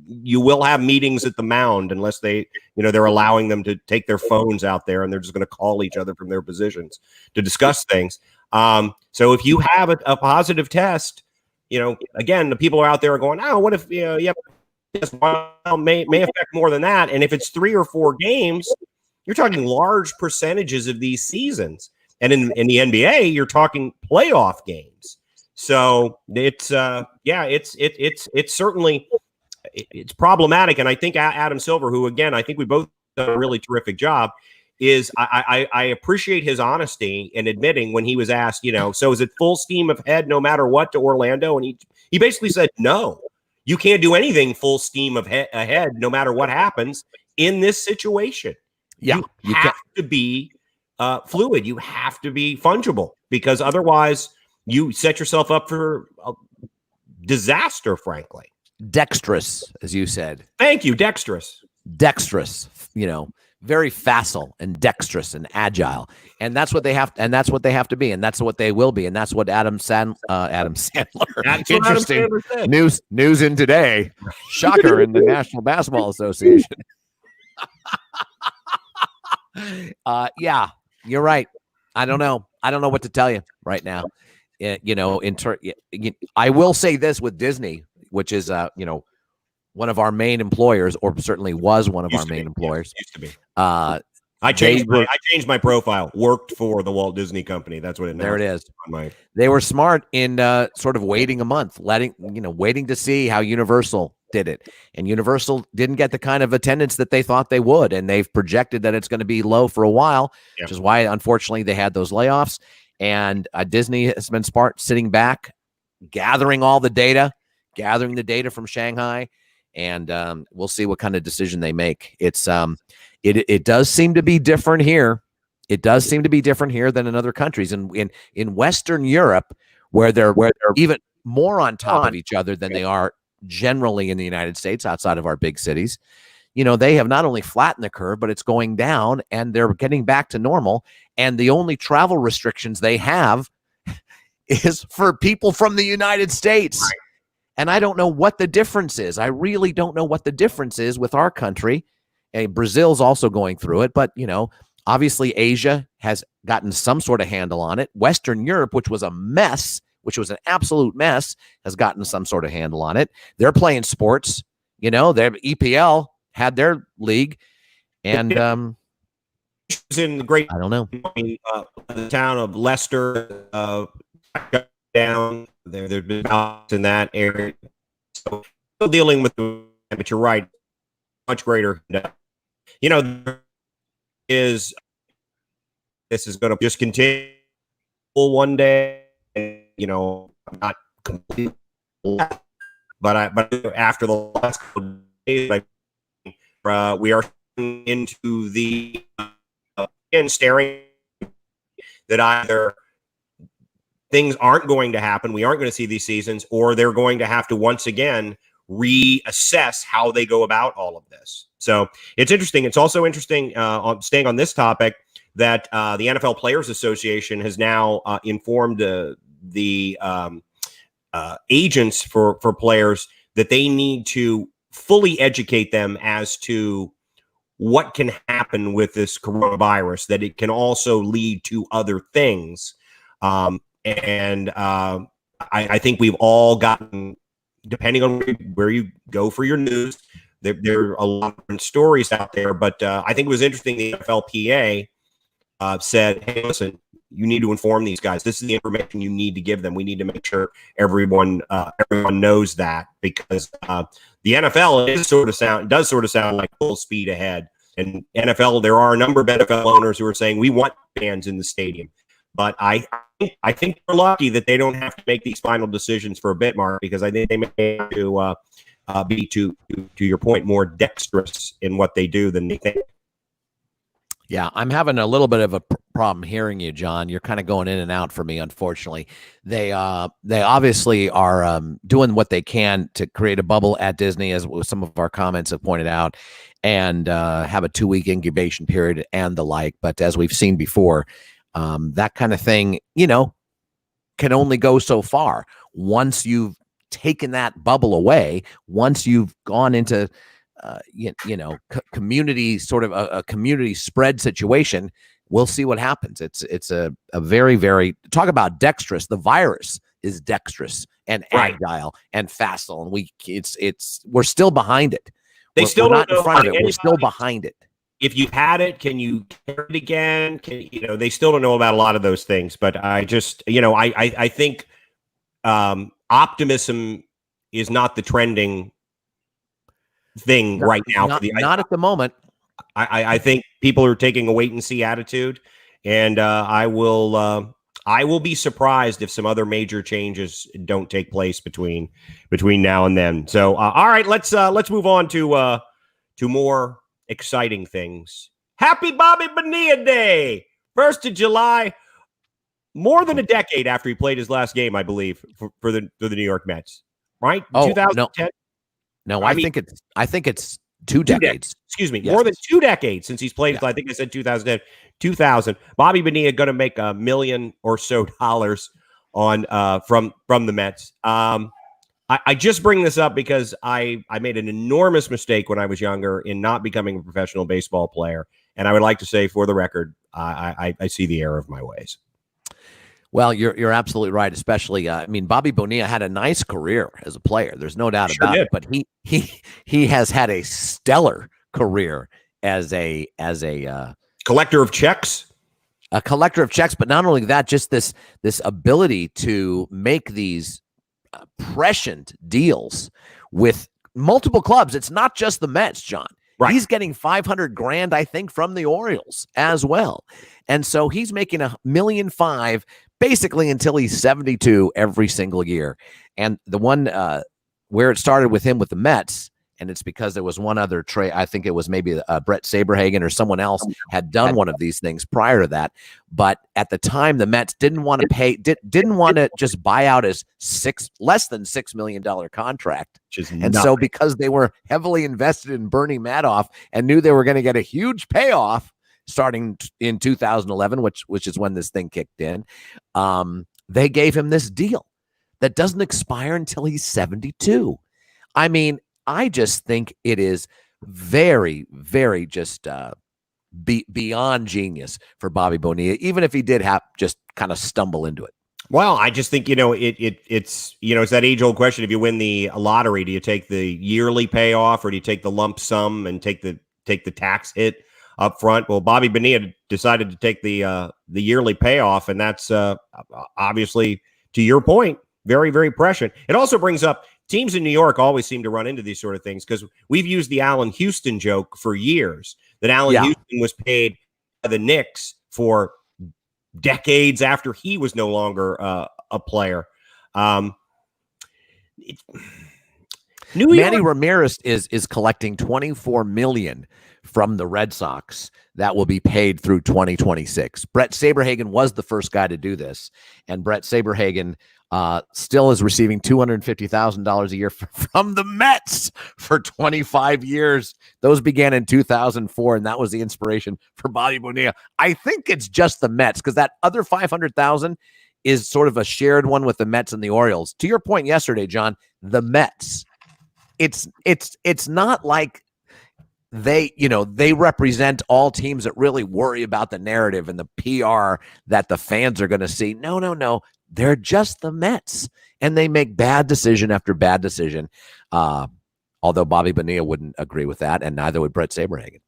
you will have meetings at the mound unless they're allowing them to take their phones out there and they're just going to call each other from their positions to discuss things. So if you have a positive test, again, the people are out there going, what if, may affect more than that. And if it's 3 or 4 games, you're talking large percentages of these seasons. And in the NBA, you're talking playoff games. So it's certainly it's problematic. And I think Adam Silver, who again, I think we both done a really terrific job, is I appreciate his honesty in admitting when he was asked, so is it full steam ahead no matter what to Orlando? And he basically said, no, you can't do anything full steam ahead no matter what happens. in this situation. Yeah, you have to be fluid. You have to be fungible, because otherwise you set yourself up for disaster, frankly. Dexterous, as you said. Thank you. Dexterous, very facile and dexterous and agile. And that's what they have. And that's what they have to be. And that's what they will be. And that's what Adam Sandler. That's Interesting. What Adam Sandler said. News in today. Shocker in the National Basketball Association. Yeah, you're right. I don't know what to tell you right now. I will say this with Disney, which is one of our main employers, or certainly was one of our main employers. Used to be. I changed my profile. Worked for the Walt Disney Company. That's what it. There it is. They were smart in sort of waiting a month, waiting to see how Universal did it. And Universal didn't get the kind of attendance that they thought they would, and they've projected that it's going to be low for a while, which is why, unfortunately, they had those layoffs. And Disney has been smart, sitting back, gathering the data from Shanghai, and we'll see what kind of decision they make. It's it does seem to be different here. It does seem to be different here than in other countries. And in Western Europe, where they're even more on top of each other than they are generally in the United States, outside of our big cities, they have not only flattened the curve, but it's going down, and they're getting back to normal. And the only travel restrictions they have is for people from the United States. Right. And I don't know what the difference is. I really don't know what the difference is with our country. And Brazil's also going through it, but obviously Asia has gotten some sort of handle on it. Western Europe, which was a mess, which was an absolute mess, has gotten some sort of handle on it. They're playing sports. Their EPL had their league, and in the great, I don't know, the town of Leicester down there. There's been balance in that area, so still dealing with the. But you're right, much greater. This is going to just continue one day. Not completely, but after the last couple of days, we are into the staring that either things aren't going to happen, we aren't going to see these seasons, or they're going to have to once again reassess how they go about all of this. So it's interesting. It's also interesting, staying on this topic, that the NFL Players Association has now informed the agents for players that they need to fully educate them as to what can happen with this coronavirus, that it can also lead to other things. I think we've all gotten, depending on where you go for your news, there are a lot of different stories out there. But I think it was interesting. The NFLPA said, hey, listen, you need to inform these guys. This is the information you need to give them. We need to make sure everyone knows that, because the NFL does sort of sound like full speed ahead. And NFL, there are a number of NFL owners who are saying we want fans in the stadium. But I think we're lucky that they don't have to make these final decisions for a bit, Mark, because I think they may have to be, to your point, more dexterous in what they do than they think. Yeah, I'm having a little bit of a problem hearing you, John. You're kind of going in and out for me, unfortunately. They obviously are doing what they can to create a bubble at Disney, as some of our comments have pointed out, and have a 2-week incubation period and the like. But as we've seen before, that kind of thing, can only go so far. Once you've taken that bubble away, once you've gone into community, sort of a community spread situation, we'll see what happens. It's a very, very, talk about dexterous. The virus is dexterous and agile and facile, and we're still behind it. We're not in front of it. We're still behind it. If you've had it, can you carry it again? They still don't know about a lot of those things. But I just, I think optimism is not the trending thing right now. Not at the moment. I think people are taking a wait and see attitude, and I will be surprised if some other major changes don't take place between now and then. So all right, let's move on to more exciting things. Happy Bobby Bonilla Day! 1st of July, more than a decade after he played his last game, I believe, for the New York Mets. Right? Oh, 2010. No, I think it's 2 decades. Excuse me, Yes. more than 2 decades since he's played. Yeah. I think I said 2010, 2000. Bobby Bonilla going to make $1 million or so on from the Mets. I just bring this up because I made an enormous mistake when I was younger in not becoming a professional baseball player, and I would like to say, for the record, I see the error of my ways. Well, you're absolutely right. Especially, I mean, Bobby Bonilla had a nice career as a player. There's no doubt about it. But he has had a stellar career as a collector of checks. A collector of checks, but not only that, just this ability to make these prescient deals with multiple clubs. It's not just the Mets, John. Right. He's getting $500,000, I think, from the Orioles as well. And so he's making $1.5 million basically until he's 72 every single year. And the one where it started with him with the Mets, and it's because there was one other trade. I think it was maybe Brett Saberhagen or someone else had done one of these things prior to that. But at the time, the Mets didn't want to pay, didn't want to just buy out his less than $6 million contract. So because they were heavily invested in Bernie Madoff and knew they were going to get a huge payoff starting in 2011, which is when this thing kicked in, they gave him this deal that doesn't expire until he's 72. I mean, I just think it is very, very just beyond genius for Bobby Bonilla, even if he did just kind of stumble into it. Well, I just think, it's that age-old question. If you win the lottery, do you take the yearly payoff or do you take the lump sum and take the tax hit up front? Well, Bobby Bonilla decided to take the yearly payoff, and that's obviously, to your point, very, very prescient. It also brings up teams in New York always seem to run into these sort of things because we've used the Allen Houston joke for years, that Allen Houston was paid by the Knicks for decades after he was no longer a player. Manny Ramirez is collecting $24 million from the Red Sox that will be paid through 2026. Brett Saberhagen was the first guy to do this, and Brett Saberhagen still is receiving $250,000 a year from the Mets for 25 years. Those began in 2004, and that was the inspiration for Bobby Bonilla. I think it's just the Mets because that other $500,000 is sort of a shared one with the Mets and the Orioles. To your point yesterday, John, the Mets. It's not like they represent all teams that really worry about the narrative and the PR that the fans are going to see. No. They're just the Mets, and they make bad decision after bad decision. Although Bobby Bonilla wouldn't agree with that, and neither would Brett Saberhagen.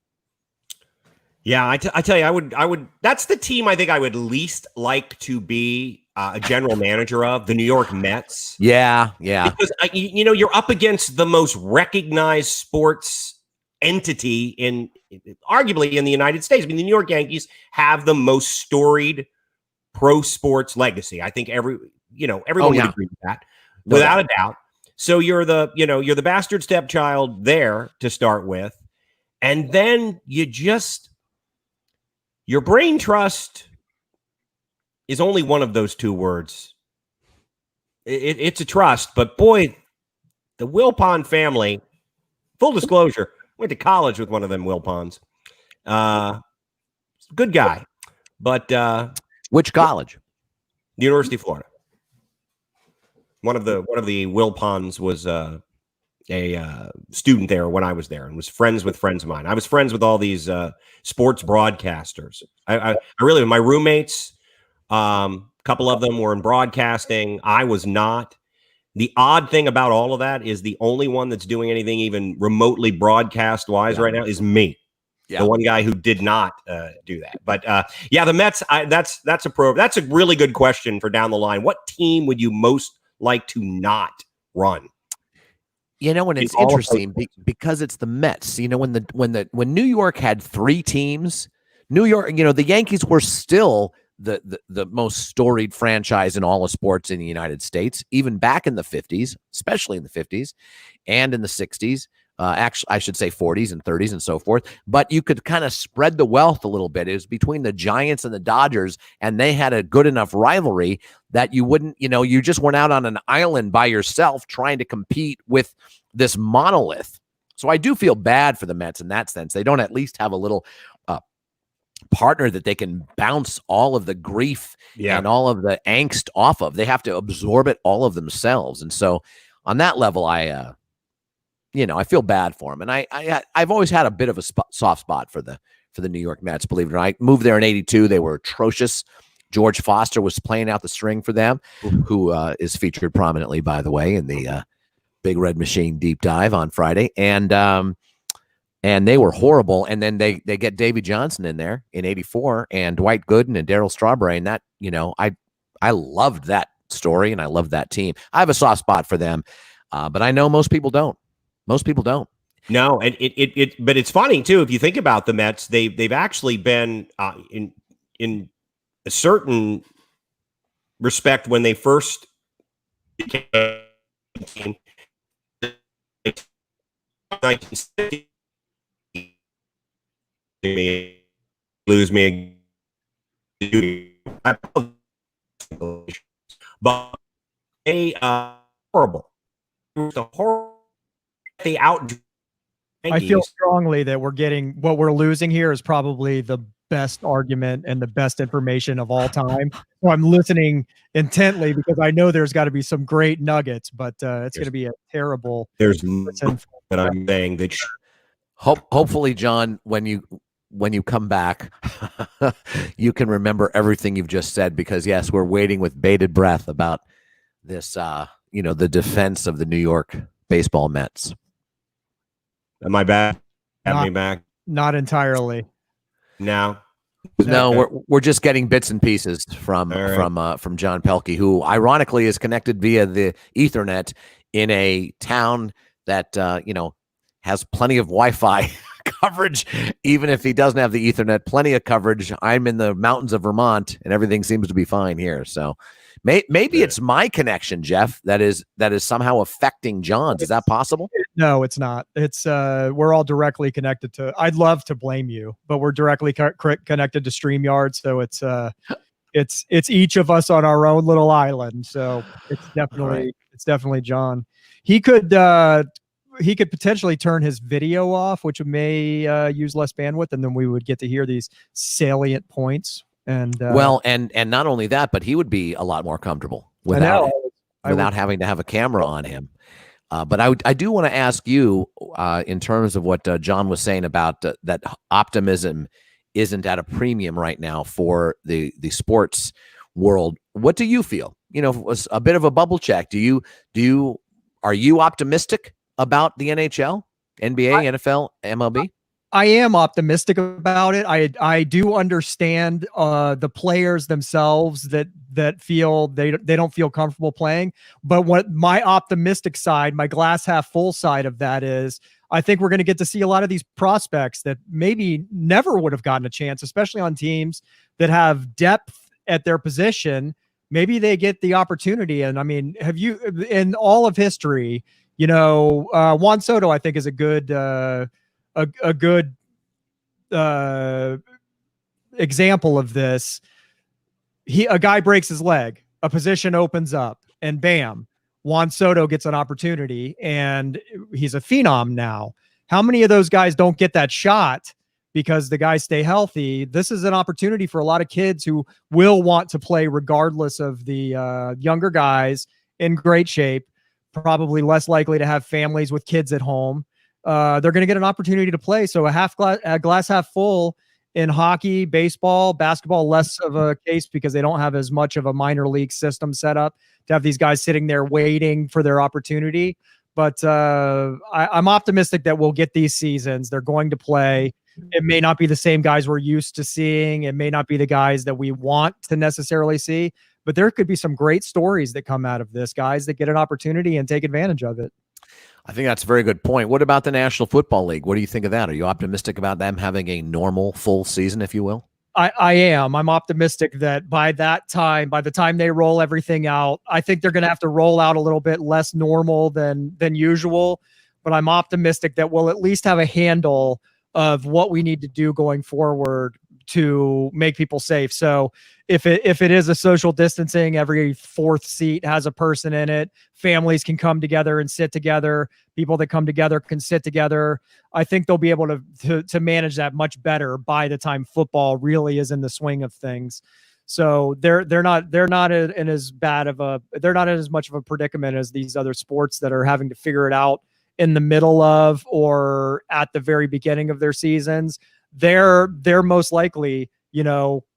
Yeah, I tell you, I would. That's the team I think I would least like to be a general manager of, the New York Mets. Yeah. Because you're up against the most recognized sports entity arguably in the United States. I mean, the New York Yankees have the most storied pro sports legacy. I think everyone would agree with that, without a doubt. So you're the bastard stepchild there to start with, and then your brain trust is only one of those two words. It's a trust, but boy, the Wilpon family. Full disclosure, went to college with one of them Wilpons. Good guy, but. Which college? The University of Florida. One of the Wilpons was a student there when I was there, and was friends with friends of mine. I was friends with all these sports broadcasters. I really, my roommates, a couple of them were in broadcasting. I was not. The odd thing about all of that is the only one that's doing anything even remotely broadcast wise right now is me. Yeah. The one guy who did not do that. But the Mets, that's a really good question for down the line. What team would you most like to not run? And it's interesting because it's the Mets. When New York had 3 teams, New York, the Yankees were still the most storied franchise in all of sports in the United States, even back in the 50s, especially in the 50s and in the 60s. Actually, I should say 40s and 30s and so forth. But you could kind of spread the wealth a little bit. It was between the Giants and the Dodgers, and they had a good enough rivalry that you wouldn't, you just went out on an island by yourself trying to compete with this monolith. So I do feel bad for the Mets in that sense. They don't at least have a little partner that they can bounce all of the grief and all of the angst off of. They have to absorb it all of themselves. And so on that level, I feel bad for him. And I've always had a bit of a soft spot for the New York Mets, believe it or not. I moved there in 82. They were atrocious. George Foster was playing out the string for them, who is featured prominently, by the way, in the Big Red Machine deep dive on Friday. And they were horrible. And then they get Davey Johnson in there in 84 and Dwight Gooden and Darryl Strawberry. And that, I loved that story and I loved that team. I have a soft spot for them, but I know most people don't. Most people don't. No, and but it's funny too. If you think about the Mets, they've actually been in a certain respect when they first became a team. 1960, lose me, but they horrible. The horrible. The out. I feel strongly that what we're losing here is probably the best argument and the best information of all time. So I'm listening intently because I know there's got to be some great nuggets, but it's going to be a terrible. There's that I'm saying that. Hopefully, John, when you come back, you can remember everything you've just said, because yes, we're waiting with bated breath about this. The defense of the New York baseball Mets. Am I back? Have me back? Not entirely. No. No, we're just getting bits and pieces from John Pelkey, who ironically is connected via the Ethernet in a town that has plenty of Wi-Fi coverage, even if he doesn't have the Ethernet. Plenty of coverage. I'm in the mountains of Vermont, and everything seems to be fine here. So maybe it's my connection, Jeff, that is somehow affecting John's. Is that possible? No, it's not. It's we're all directly connected to. I'd love to blame you, but we're directly connected to StreamYard, so it's each of us on our own little island. So it's definitely John. He could potentially turn his video off, which may use less bandwidth, and then we would get to hear these salient points. And and not only that, but he would be a lot more comfortable without having to have a camera on him. But I do want to ask you, in terms of what John was saying about that optimism isn't at a premium right now for the sports world. What do you feel? It was a bit of a bubble check. Are you optimistic about the NHL, NBA, NFL, MLB? I am optimistic about it. I do understand the players themselves that feel they don't feel comfortable playing. But what my optimistic side, my glass half full side of that is, I think we're going to get to see a lot of these prospects that maybe never would have gotten a chance, especially on teams that have depth at their position. Maybe they get the opportunity. And I mean, have you, in all of history, Juan Soto, I think, is a good example of this. A guy breaks his leg, a position opens up, and bam, Juan Soto gets an opportunity, and he's a phenom now. How many of those guys don't get that shot because the guys stay healthy? This is an opportunity for a lot of kids who will want to play regardless of the younger guys in great shape, probably less likely to have families with kids at home. They're going to get an opportunity to play. So a glass half full in hockey, baseball, basketball, less of a case because they don't have as much of a minor league system set up to have these guys sitting there waiting for their opportunity. But I'm optimistic that we'll get these seasons. They're going to play. It may not be the same guys we're used to seeing. It may not be the guys that we want to necessarily see, but there could be some great stories that come out of this, guys that get an opportunity and take advantage of it. I think that's a very good point. What about the National Football League? What do you think of that? Are you optimistic about them having a normal full season, if you will? I am. I'm optimistic that by the time they roll everything out, I think they're going to have to roll out a little bit less normal than usual. but I'm optimistic that we'll at least have a handle of what we need to do going forward to make people safe. So if it is a social distancing, every fourth seat has a person in it. Families can come together and sit together. People that come together can sit together. I think they'll be able to manage that much better by the time football really is in the swing of things. So they're not in as much of a predicament as these other sports that are having to figure it out in the middle of or at the very beginning of their seasons. They're most likely,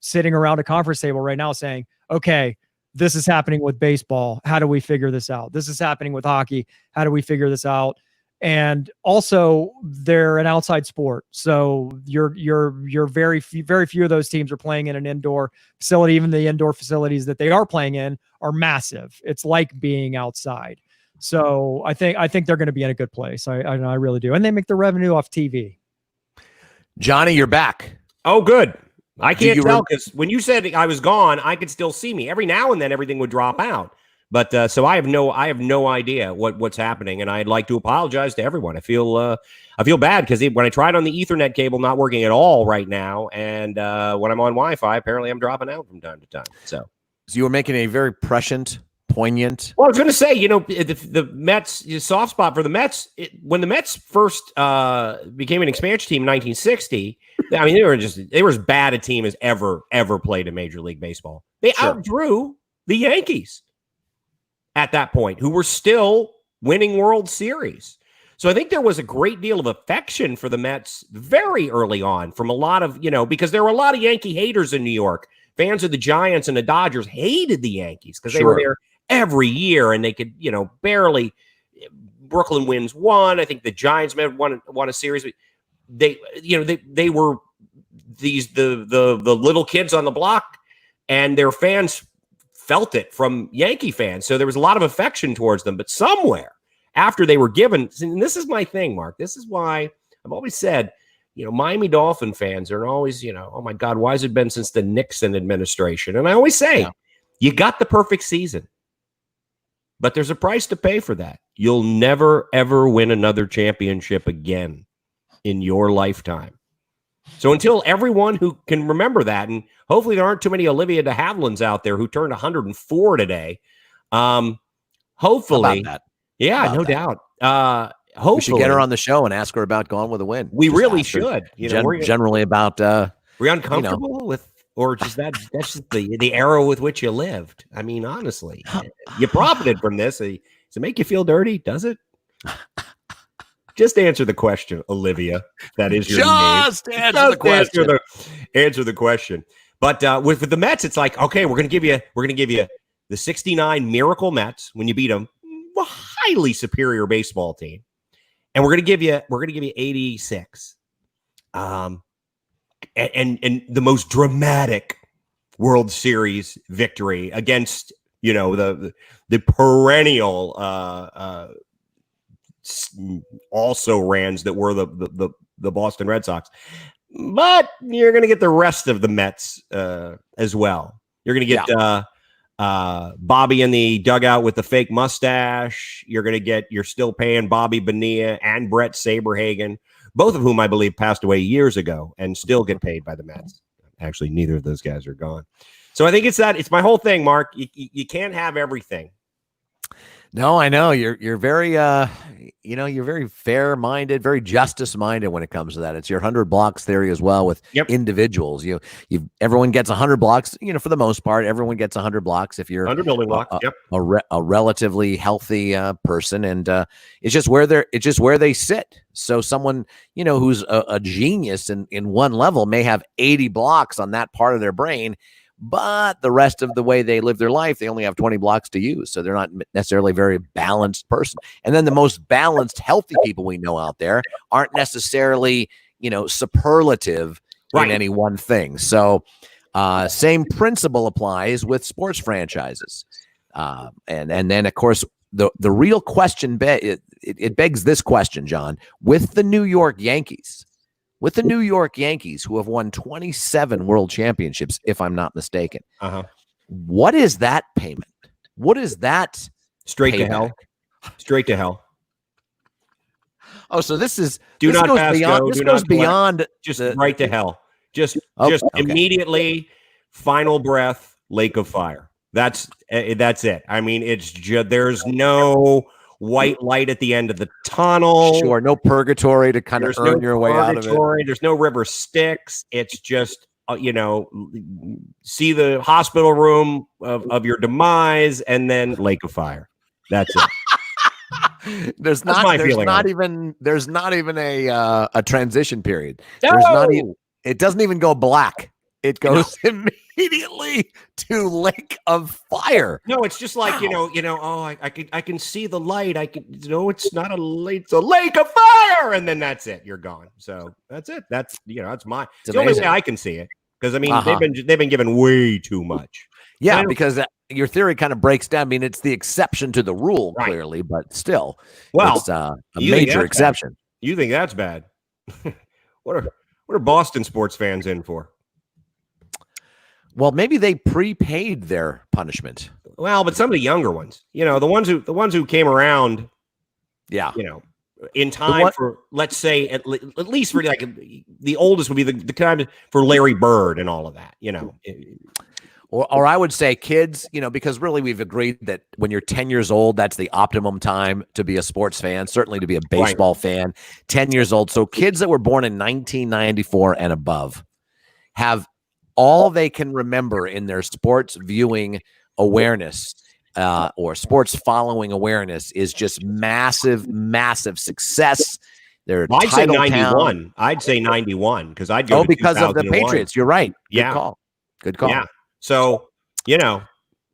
sitting around a conference table right now saying, okay, this is happening with baseball. How do we figure this out? This is happening with hockey. How do we figure this out? And also they're an outside sport. So you're very few of those teams are playing in an indoor facility. Even the indoor facilities that they are playing in are massive. It's like being outside. So I think they're going to be in a good place. I really do. And they make the revenue off TV. Johnny, you're back. Oh, good. I can't tell because when you said I was gone, I could still see me. Every now and then, everything would drop out. But so I have no idea what's happening, and I'd like to apologize to everyone. I feel bad because when I tried on the Ethernet cable, not working at all right now, and when I'm on Wi-Fi, apparently I'm dropping out from time to time. So you were making a very prescient, poignant. Well, I was going to say, the Mets, soft spot for the Mets, when the Mets first became an expansion team in 1960, I mean, they were as bad a team as ever played in Major League Baseball. They outdrew the Yankees at that point, who were still winning World Series. So I think there was a great deal of affection for the Mets very early on from a lot of, because there were a lot of Yankee haters in New York. Fans of the Giants and the Dodgers hated the Yankees because they were there every year, and they could, barely. Brooklyn wins one. I think the Giants may have won a series. They were the little kids on the block, and their fans felt it from Yankee fans. So there was a lot of affection towards them. But somewhere after they were given, and this is my thing, Mark. This is why I've always said, Miami Dolphin fans are always, oh my God, why has it been since the Nixon administration? And I always say, you got the perfect season. But there's a price to pay for that. You'll never, ever win another championship again in your lifetime. So until everyone who can remember that, and hopefully there aren't too many Olivia de Havillands out there who turned 104 today. Hopefully. About that. Yeah, about no that. doubt. Hopefully. We should get her on the show and ask her about Gone with a Win. We really should. Generally about... Were you uncomfortable with... Or just that's just the era with which you lived. I mean, honestly, you profited from this. Does it make you feel dirty? Does it? Just answer the question, Olivia. That is your name. Answer the question. Answer the question. But with the Mets, it's like, okay, we're gonna give you the '69 Miracle Mets when you beat them, a highly superior baseball team, and we're gonna give you '86. And the most dramatic World Series victory against, the perennial also rans that were the Boston Red Sox. But you're going to get the rest of the Mets as well. You're going to get Bobby in the dugout with the fake mustache. You're still paying Bobby Bonilla and Brett Saberhagen, both of whom I believe passed away years ago and still get paid by the Mets. Actually, neither of those guys are gone. So I think it's my whole thing, Mark. You can't have everything. No, I know you're very, you're very fair-minded, very justice-minded when it comes to that. It's your 100 blocks theory as well with individuals. Everyone gets 100 blocks. For the most part, everyone gets 100 blocks if you're 100 building blocks. A relatively healthy person, and it's just where they sit. So someone who's a genius in one level may have 80 blocks on that part of their brain. But the rest of the way they live their life, they only have 20 blocks to use. So they're not necessarily a very balanced person. And then the most balanced, healthy people we know out there aren't necessarily, superlative in any one thing. So same principle applies with sports franchises. And then, of course, the real question, it begs this question, John, with the New York Yankees. With the New York Yankees, who have won 27 world championships, if I'm not mistaken. What is that payment? What is that? Straight to hell. Straight to hell. Oh, so this Do not goes pass beyond. go. This Do goes not beyond. just right to hell. Just Okay. immediately, final breath, lake of fire. That's it. I mean, it's just there's no white light at the end of the tunnel. Sure, no purgatory to kind of earn your way out of it. There's no river Styx. It's just see the hospital room of your demise, and then lake of fire. That's it. There's not even a transition period. No! There's not even. It doesn't even go black. It goes immediately to lake of fire. No, it's just like oh, I can see the light. It's not a light, it's a lake of fire, and then that's it. You're gone. So that's it. That's that's the only way I can see it, because I mean they've been given way too much. Yeah, because your theory kind of breaks down. I mean, it's the exception to the rule, clearly, but still, it's a major exception. Bad. You think that's bad? What are Boston sports fans in for? Well, maybe they prepaid their punishment. Well, but some of the younger ones, the ones who came around, in time for, let's say, at least for like the oldest would be the kind for Larry Bird and all of that, Or I would say kids, because really we've agreed that when you're 10 years old, that's the optimum time to be a sports fan, certainly to be a baseball fan, 10 years old. So kids that were born in 1994 and above have all they can remember in their sports viewing awareness or sports following awareness is just massive, massive success. I'd say 91. I'd say 91 because I'd go because of the Patriots. You're right. Good call. Good call. Yeah. So,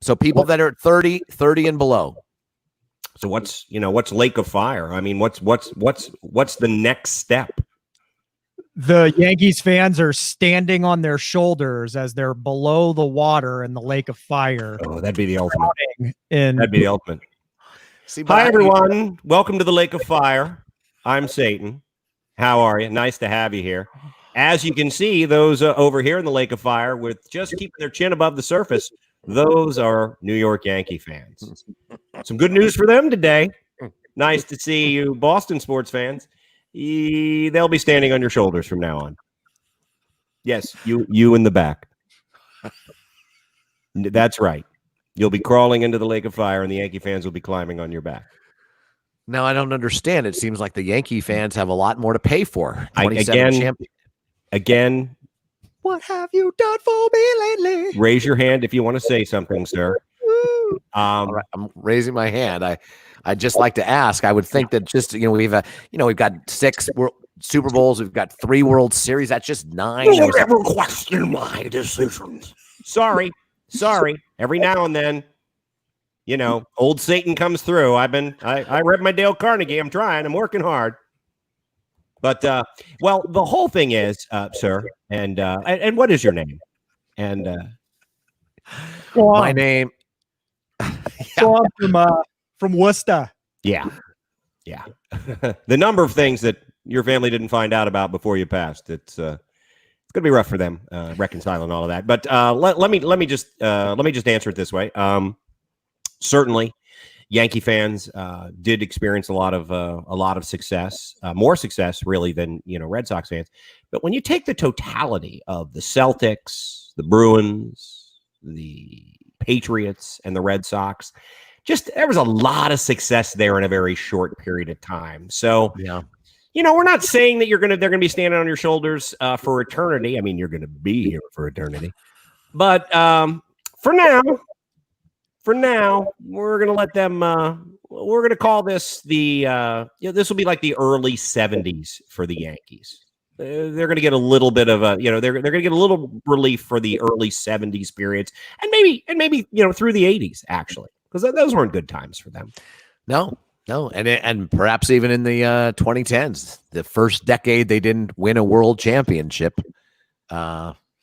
so people that are 30 and below. So what's lake of fire? I mean, what's the next step? The Yankees fans are standing on their shoulders as they're below the water in the lake of fire. Oh, that'd be the ultimate. That'd be the ultimate. Hi, everyone. Welcome to the Lake of Fire. I'm Satan. How are you? Nice to have you here. As you can see, those over here in the Lake of Fire with just keeping their chin above the surface, those are New York Yankee fans. Some good news for them today. Nice to see you, Boston sports fans. They'll be standing on your shoulders from now on. Yes, you in the back. That's right. You'll be crawling into the Lake of Fire, and the Yankee fans will be climbing on your back. Now, I don't understand. It seems like the Yankee fans have a lot more to pay for. Again, what have you done for me lately? Raise your hand if you want to say something, sir. All right, I'm raising my hand. I'd just like to ask. I would think that just we've got 6 Super Bowls, we've got 3 World Series. That's just 9. Don't ever question my decisions. Sorry. Every now and then, old Satan comes through. I read my Dale Carnegie. I'm trying. I'm working hard. But the whole thing is, sir, and what is your name? And my name. So I'm from Worcester. Yeah. The number of things that your family didn't find out about before you passed. It's going to be rough for them reconciling all of that. But let me just answer it this way. Certainly, Yankee fans did experience a lot of success, more success really than Red Sox fans. But when you take the totality of the Celtics, the Bruins, the Patriots, and the Red Sox, there was a lot of success there in a very short period of time. So we're not saying that they're gonna be standing on your shoulders for eternity. I mean, you're gonna be here for eternity. But for now, we're gonna let them. We're gonna call this this will be like the early 70s for the Yankees. They're gonna get a little bit of they're gonna get a little relief for the early 70s periods, and maybe through the 80s actually, because those weren't good times for them. No, and perhaps even in the 2010s, the first decade they didn't win a world championship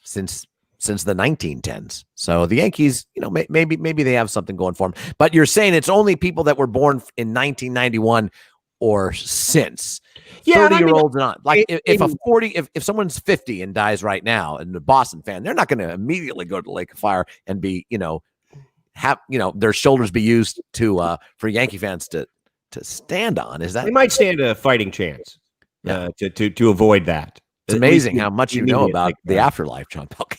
since the 1910s. So the Yankees, maybe they have something going for them. But you're saying it's only people that were born in 1991 or since. 30-year-olds not. Like if someone's 50 and dies right now and a Boston fan, they're not going to immediately go to the Lake of Fire and be, have their shoulders be used to for Yankee fans to stand on. Is that they might stand a fighting chance to avoid that. It's amazing how much you know about the afterlife, John Pelkey.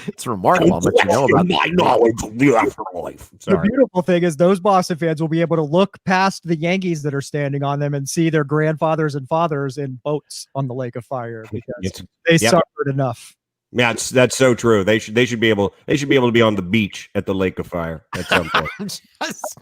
It's remarkable how much you know about my knowledge of the afterlife. The beautiful thing is those Boston fans will be able to look past the Yankees that are standing on them and see their grandfathers and fathers in boats on the Lake of Fire because they suffered enough. Yeah, that's so true. They should be able to be on the beach at the Lake of Fire at some point.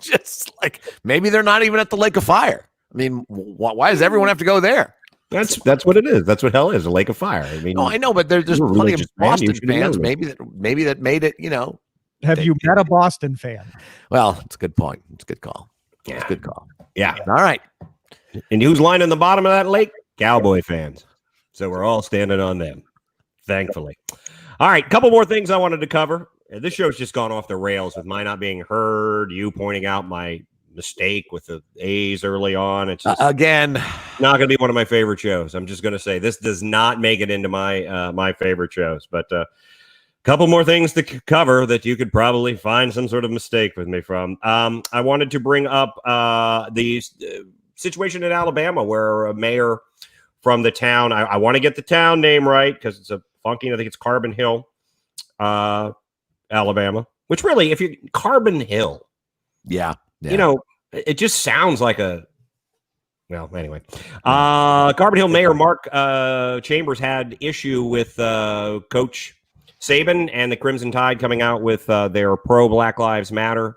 just like maybe they're not even at the Lake of Fire. I mean, why does everyone have to go there? That's what it is. That's what hell is, a Lake of Fire. I mean, no, I know, but there's plenty of Boston fans. Maybe that made it. Have you met a Boston fan? Well, it's a good point. It's a good call. Yeah. It's a good call. Yeah. All right. And who's lining the bottom of that lake? Cowboy fans. So we're all standing on them, thankfully. All right, couple more things I wanted to cover. This show's just gone off the rails with my not being heard, you pointing out my mistake with the A's early on. It's just again not going to be one of my favorite shows. I'm just going to say this does not make it into my my favorite shows. But a couple more things to cover that you could probably find some sort of mistake with me from. I wanted to bring up the situation in Alabama where a mayor from the town, I want to get the town name right because it's a funky, I think it's Carbon Hill, Alabama, which really, if you Carbon Hill, yeah. It just sounds like anyway. Carbon Hill Mayor Mark Chambers had issue with Coach Saban and the Crimson Tide coming out with their pro Black Lives Matter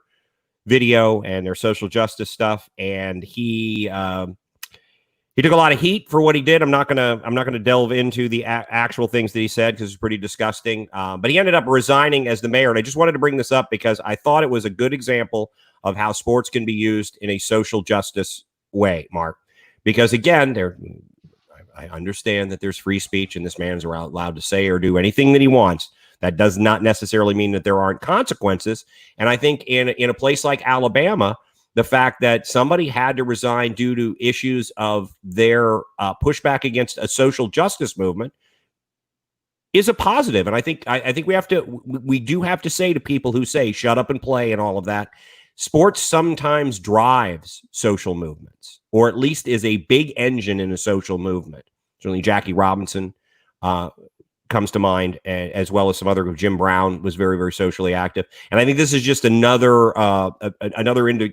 video and their social justice stuff, and he took a lot of heat for what he did. I'm not gonna delve into the actual things that he said because it's pretty disgusting. But he ended up resigning as the mayor, and I just wanted to bring this up because I thought it was a good example of how sports can be used in a social justice way, Mark. Because again, I understand that there's free speech and this man's allowed to say or do anything that he wants. That does not necessarily mean that there aren't consequences. And I think in a place like Alabama, the fact that somebody had to resign due to issues of their pushback against a social justice movement is a positive. And I think we do have to say to people who say shut up and play and all of that, sports sometimes drives social movements, or at least is a big engine in a social movement. Certainly Jackie Robinson comes to mind, as well as some other. Jim Brown was very, very socially active. And I think this is just another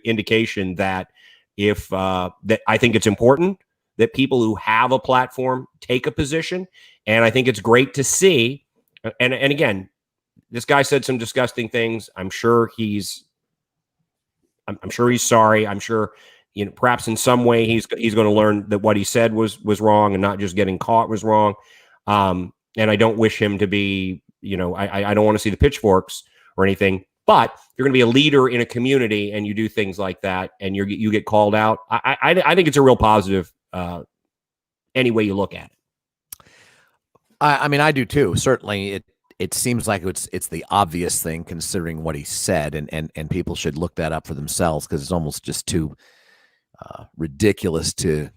indication that that I think it's important that people who have a platform take a position. And I think it's great to see. And again, this guy said some disgusting things. I'm sure he's sorry. I'm sure, perhaps in some way he's going to learn that what he said was wrong and not just getting caught was wrong. And I don't wish him to be, I don't want to see the pitchforks or anything. But if you're going to be a leader in a community and you do things like that and you get called out, I think it's a real positive any way you look at it. I mean, I do too. Certainly, it seems like it's the obvious thing considering what he said, and people should look that up for themselves because it's almost just too ridiculous to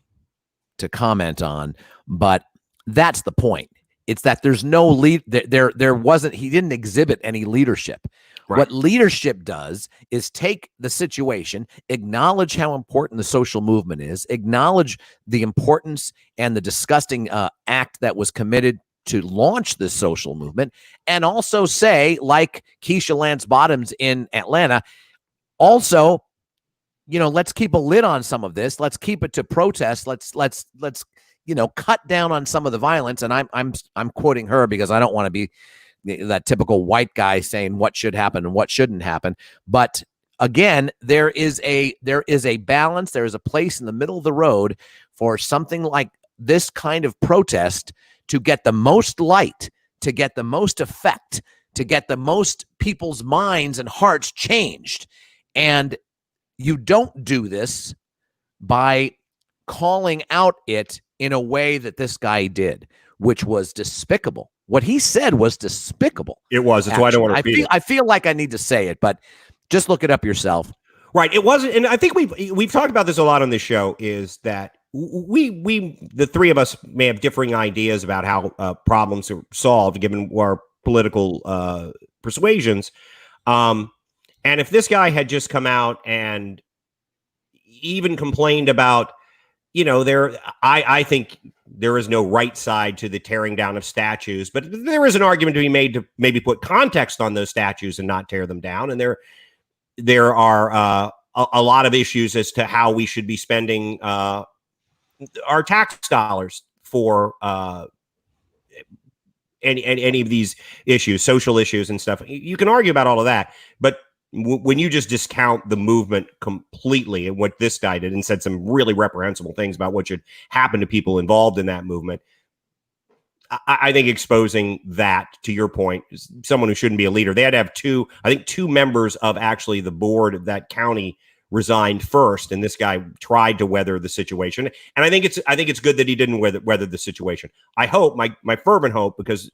comment on. But that's the point. It's that there's no lead. There wasn't. He didn't exhibit any leadership. Right. What leadership does is take the situation, acknowledge how important the social movement is, acknowledge the importance and the disgusting act that was committed to launch this social movement, and also say, like Keisha Lance Bottoms in Atlanta, also, let's keep a lid on some of this. Let's keep it to protest. Let's cut down on some of the violence. And I'm quoting her because I don't want to be that typical white guy saying what should happen and what shouldn't happen. But again, there is a balance. There is a place in the middle of the road for something like this kind of protest to get the most light, to get the most effect, to get the most people's minds and hearts changed. And you don't do this by calling out it in a way that this guy did, which was despicable. What he said was despicable. It was. That's why I don't want to repeat it. I feel like I need to say it, but just look it up yourself. Right. It wasn't. And I think we've talked about this a lot on this show, is that the three of us may have differing ideas about how problems are solved given our political persuasions. And if this guy had just come out and even complained about, I think there is no right side to the tearing down of statues, but there is an argument to be made to maybe put context on those statues and not tear them down. And there are a lot of issues as to how we should be spending our tax dollars for any of these issues, social issues and stuff. You can argue about all of that, but when you just discount the movement completely and what this guy did and said some really reprehensible things about what should happen to people involved in that movement, I think exposing that, to your point, someone who shouldn't be a leader. They had to have two members of actually the board of that county resigned first, and this guy tried to weather the situation. And I think it's good that he didn't weather the situation. I hope, my fervent hope, because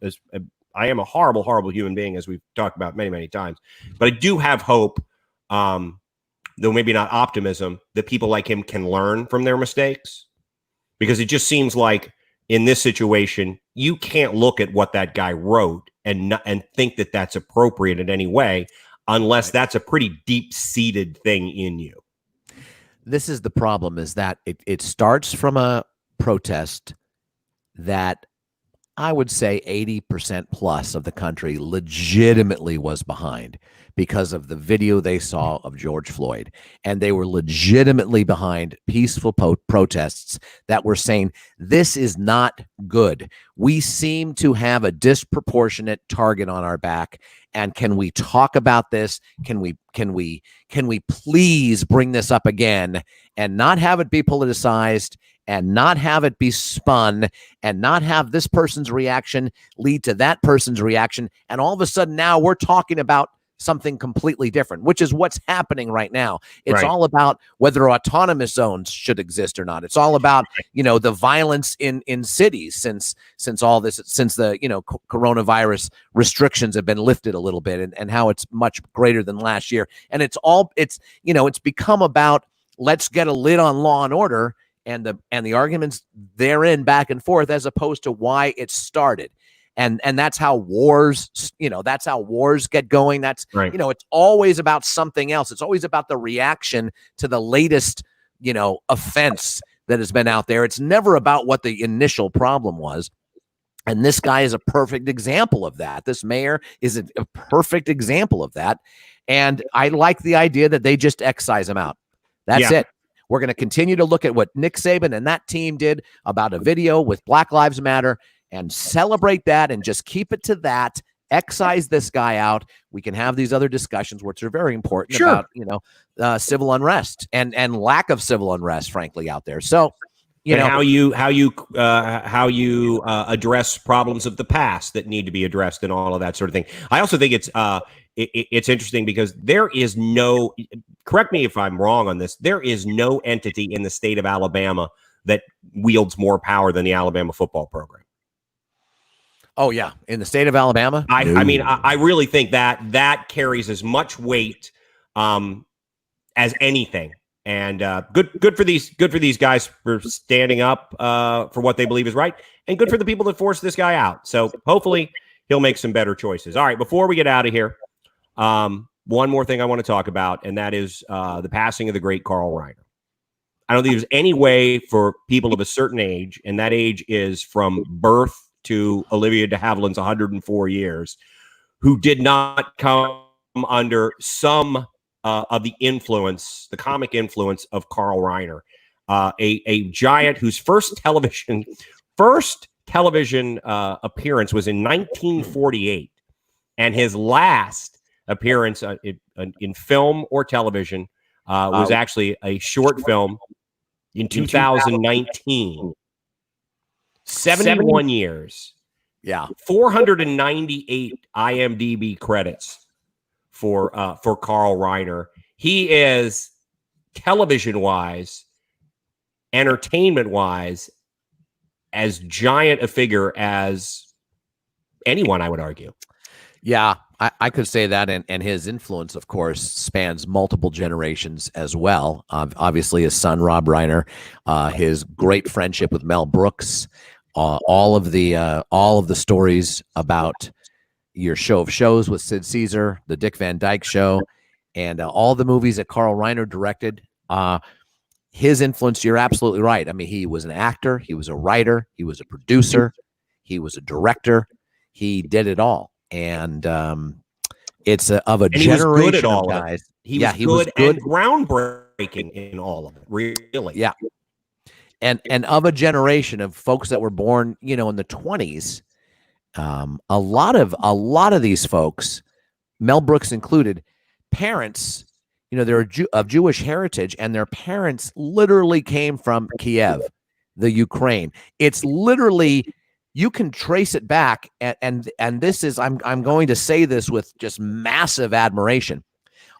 I am a horrible, horrible human being, as we've talked about many, many times, but I do have hope, though maybe not optimism, that people like him can learn from their mistakes, because it just seems like in this situation, you can't look at what that guy wrote and think that that's appropriate in any way, unless that's a pretty deep-seated thing in you. This is the problem, is that it starts from a protest that I would say 80% plus of the country legitimately was behind because of the video they saw of George Floyd. And they were legitimately behind peaceful protests that were saying, this is not good. We seem to have a disproportionate target on our back. And can we talk about this? Can we please bring this up again and not have it be politicized, and not have it be spun, and not have this person's reaction lead to that person's reaction? And all of a sudden now we're talking about something completely different, which is what's happening right now. It's all about whether autonomous zones should exist or not. It's all about, the violence in cities since the, coronavirus restrictions have been lifted a little bit, and how it's much greater than last year. And it's become about, let's get a lid on law and order, and the arguments therein back and forth, as opposed to why it started. And that's how wars, get going. That's right. It's always about something else. It's always about the reaction to the latest, offense that has been out there. It's never about what the initial problem was. And this guy is a perfect example of that. This mayor is a perfect example of that. And I like the idea that they just excise him out. That's it. We're going to continue to look at what Nick Saban and that team did about a video with Black Lives Matter, and celebrate that, and just keep it to that. Excise this guy out. We can have these other discussions, which are very important, about civil unrest and lack of civil unrest, frankly, out there. So, how you address problems of the past that need to be addressed, and all of that sort of thing. I also think it's interesting because there is no, correct me if I'm wrong on this, there is no entity in the state of Alabama that wields more power than the Alabama football program. Oh, yeah. In the state of Alabama? I mean, I really think that carries as much weight as anything. And good for these guys for standing up for what they believe is right, and good for the people that forced this guy out. So hopefully he'll make some better choices. All right, before we get out of here, one more thing I want to talk about, and that is the passing of the great Carl Reiner. I don't think there's any way for people of a certain age, and that age is from birth to Olivia de Havilland's 104 years, who did not come under some of the influence, the comic influence of Carl Reiner, a giant whose first television appearance was in 1948, and his last appearance in film or television was actually a short film in 2019. 71 years. Yeah. 498 IMDb credits for Carl Reiner. He is, television-wise, entertainment-wise, as giant a figure as anyone, I would argue. Yeah, I could say that, and his influence, of course, spans multiple generations as well. Obviously, his son, Rob Reiner, his great friendship with Mel Brooks, all of the stories about your show of shows with Sid Caesar, the Dick Van Dyke Show, and all the movies that Carl Reiner directed. his influence, you're absolutely right. I mean, he was an actor, he was a writer, he was a producer, he was a director, he did it all. And it's of a and he was generation good at all of of it. guys. He was good and groundbreaking in all of it, really. Yeah. And of a generation of folks that were born, in the 20s, a lot of these folks, Mel Brooks included, parents, they're of Jewish heritage, and their parents literally came from Kiev, the Ukraine. It's literally, you can trace it back, and this is, I'm going to say this with just massive admiration,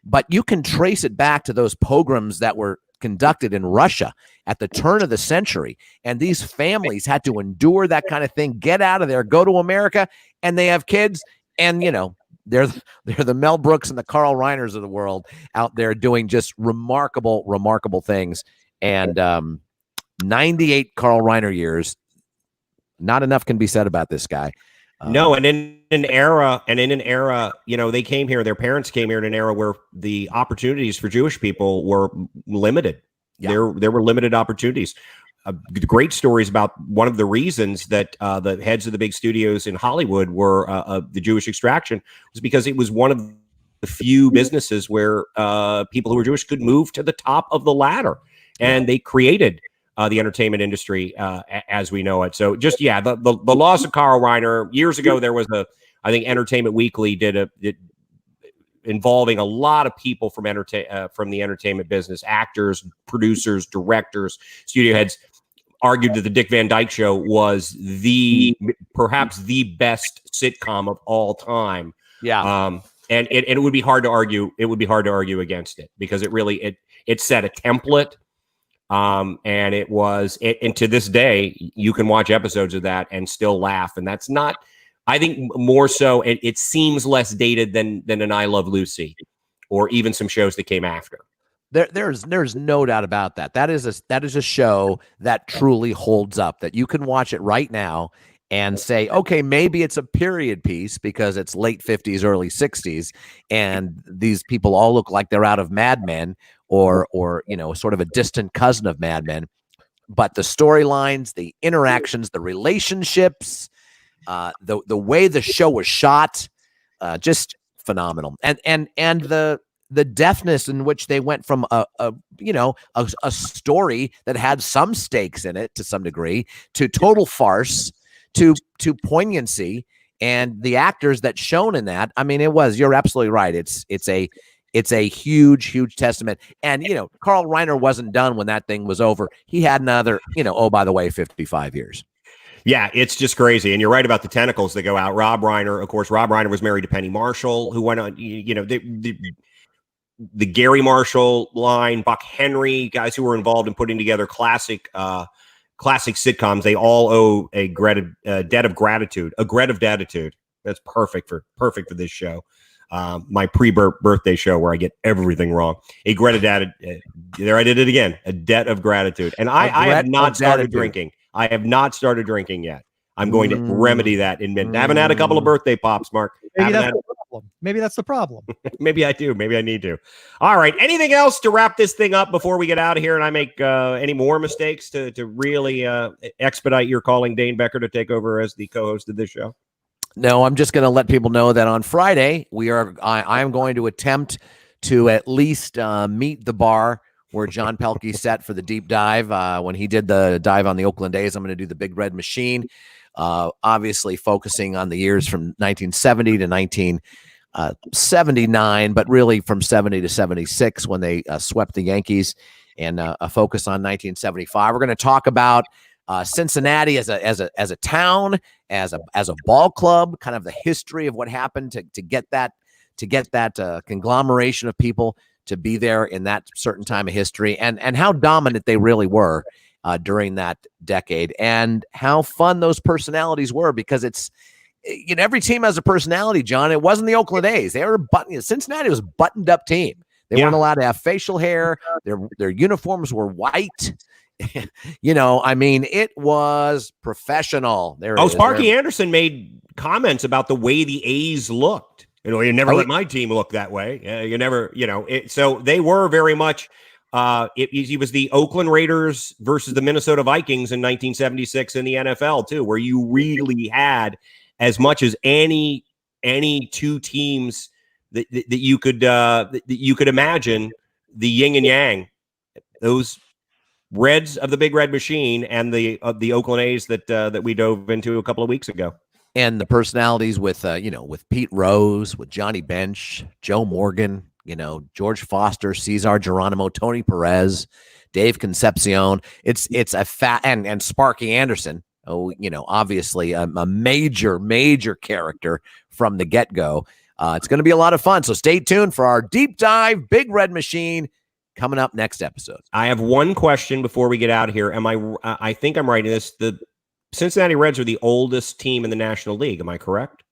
but you can trace it back to those pogroms that were conducted in Russia at the turn of the century. And these families had to endure that kind of thing, get out of there, go to America, and they have kids. And, they're the Mel Brooks and the Carl Reiners of the world out there doing just remarkable, remarkable things. And 98 Carl Reiner years, not enough can be said about this guy. No, and in an era, they came here, their parents came here in an era where the opportunities for Jewish people were limited. Yeah. There were limited opportunities. Great stories about one of the reasons that the heads of the big studios in Hollywood were the Jewish extraction was because it was one of the few businesses where people who were Jewish could move to the top of the ladder, and they created the entertainment industry as we know it. So just, the loss of Carl Reiner years ago, there was I think Entertainment Weekly did involving a lot of people from the entertainment business, actors, producers, directors, studio heads, argued that the Dick Van Dyke Show was perhaps the best sitcom of all time. Yeah. And it would be hard to argue. It would be hard to argue against it because it really, it set a template. And it was, and to this day, you can watch episodes of that and still laugh. And that's not, I think more so, it seems less dated than an I Love Lucy or even some shows that came after. There's no doubt about that. That is a show that truly holds up, that you can watch it right now and say, okay, maybe it's a period piece because it's late 50s, early 60s, and these people all look like they're out of Mad Men or sort of a distant cousin of Mad Men. But the storylines, the interactions, the relationships, the way the show was shot, just phenomenal. And the deftness in which they went from a story that had some stakes in it to some degree to total farce to poignancy, and the actors that shone in that. I mean, you're absolutely right. It's a huge testament. And, Carl Reiner wasn't done when that thing was over. He had another, by the way, 55 years. Yeah, it's just crazy. And you're right about the tentacles that go out. Rob Reiner was married to Penny Marshall, who went on, the Gary Marshall line, Buck Henry, guys who were involved in putting together classic sitcoms. They all owe a debt of gratitude. That's perfect for this show. My pre-birthday show where I get everything wrong. There I did it again. A debt of gratitude. And I have not started drinking. I have not started drinking yet. I'm going to remedy that in mid. I haven't had a couple of birthday pops, Mark. Maybe that's the problem. Maybe I do. Maybe I need to. All right. Anything else to wrap this thing up before we get out of here and I make any more mistakes to really expedite your calling Dane Becker to take over as the co-host of this show? No, I'm just going to let people know that on Friday I'm going to attempt to at least meet the bar where John Pelkey set for the deep dive. When he did the dive on the Oakland A's, I'm going to do the Big Red Machine. Obviously focusing on the years from 1970 to 1979, but really from 70 to 76 when they swept the Yankees, and a focus on 1975. We're going to talk about Cincinnati as a town, as a ball club, kind of the history of what happened to get that conglomeration of people to be there in that certain time of history, and how dominant they really were during that decade, and how fun those personalities were, because it's, every team has a personality, John. It wasn't the Oakland A's. Cincinnati was a buttoned up team. They weren't allowed to have facial hair. Their uniforms were white. I mean, it was professional. Sparky Anderson made comments about the way the A's looked. You never let my team look that way. You never, so they were very much He was the Oakland Raiders versus the Minnesota Vikings in 1976 in the NFL too, where you really had as much as any two teams that you could imagine, the yin and yang, those Reds of the Big Red Machine and the Oakland A's that we dove into a couple of weeks ago. And the personalities with with Pete Rose, with Johnny Bench, Joe Morgan, George Foster, Cesar Geronimo, Tony Perez, Dave Concepcion. It's a fat and Sparky Anderson. Oh, obviously a major character from the get-go. It's going to be a lot of fun. So stay tuned for our deep dive Big Red Machine coming up next episode. I have one question before we get out of here. I think I'm right in this. The Cincinnati Reds are the oldest team in the National League. Am I correct?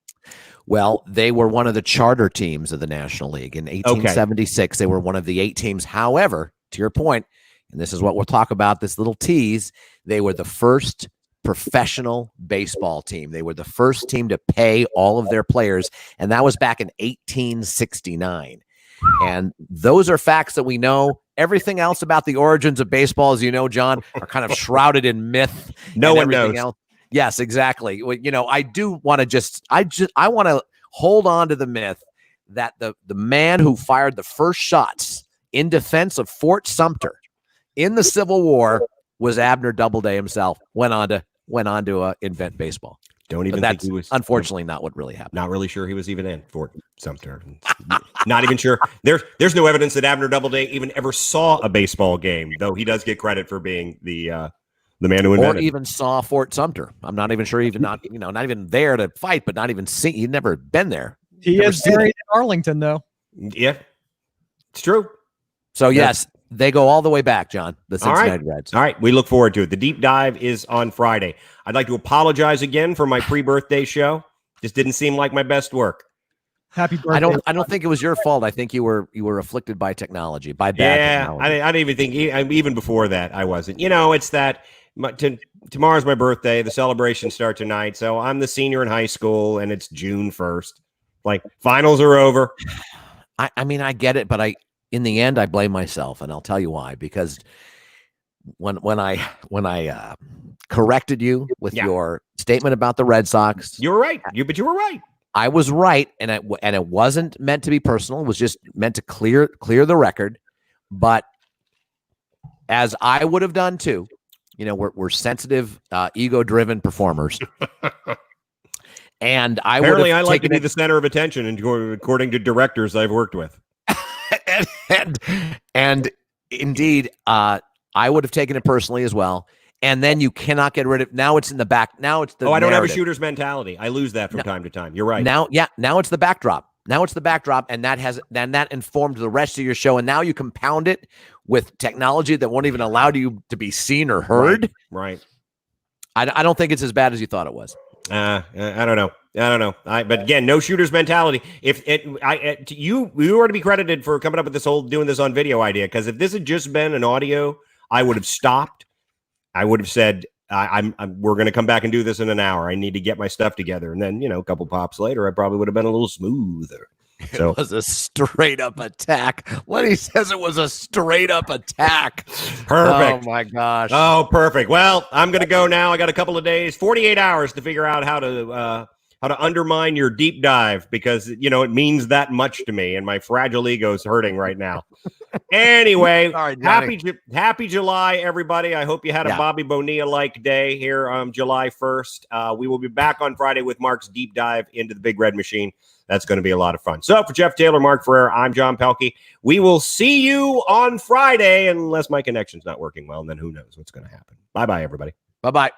Well, they were one of the charter teams of the National League in 1876. They were one of the 8 teams. However, to your point, and this is what we'll talk about, this little tease, they were the first professional baseball team. They were the first team to pay all of their players, and that was back in 1869. And those are facts that we know. Everything else about the origins of baseball, as you know, John, are kind of shrouded in myth. No one knows. Else. Yes, exactly. I do want to I want to hold on to the myth that the man who fired the first shots in defense of Fort Sumter in the Civil War was Abner Doubleday himself. Went on to invent baseball. Don't even think he was. Unfortunately, not what really happened. Not really sure he was even in Fort Sumter. Not even sure. There's no evidence that Abner Doubleday even ever saw a baseball game, though he does get credit for being the man who invented. Or even saw Fort Sumter. I'm not even sure. Even not even there to fight, but not even see. He'd never been there. He is buried in Arlington, though. Yeah, it's true. So yes. They go all the way back, John, the Cincinnati Reds. All right. We look forward to it. The deep dive is on Friday. I'd like to apologize again for my pre-birthday show. Just didn't seem like my best work. Happy birthday. I don't think it was your fault. I think you were afflicted by technology, by bad technology. I didn't even think, even before that, I wasn't. It's that tomorrow's my birthday. The celebrations start tonight. So I'm the senior in high school, and it's June 1st. Like, finals are over. I mean, I get it, but in the end, I blame myself, and I'll tell you why. Because when I corrected you with your statement about the Red Sox, you were right. But you were right. I was right, and it wasn't meant to be personal. It was just meant to clear the record. But as I would have done too, we're sensitive, ego-driven performers. And I like to be the center of attention, and according to directors I've worked with. and indeed, I would have taken it personally as well. And then you cannot get rid of. Now it's in the back. Now it's the. I don't have a shooter's mentality. I lose that from time to time. You're right. Now it's the backdrop. And that informed the rest of your show. And now you compound it with technology that won't even allow you to be seen or heard. Right. I don't think it's as bad as you thought it was. I don't know. But again, no shooter's mentality. You were to be credited for coming up with doing this on video idea. Because if this had just been an audio, I would have stopped. I would have said, we're going to come back and do this in an hour. I need to get my stuff together. And then, a couple pops later, I probably would have been a little smoother. So it was a straight up attack. Lenny says it was a straight up attack. Perfect. Oh my gosh. Oh, perfect. Well, I'm going to go now. I got a couple of days, 48 hours to figure out how to undermine your deep dive, because, it means that much to me, and my fragile ego is hurting right now. Anyway, Sorry, happy July, everybody. I hope you had a Bobby Bonilla-like day here on July 1st. We will be back on Friday with Mark's deep dive into the Big Red Machine. That's going to be a lot of fun. So for Jeff Taylor, Mark Ferrer, I'm John Pelkey. We will see you on Friday, unless my connection's not working well, and then who knows what's going to happen. Bye-bye, everybody. Bye-bye.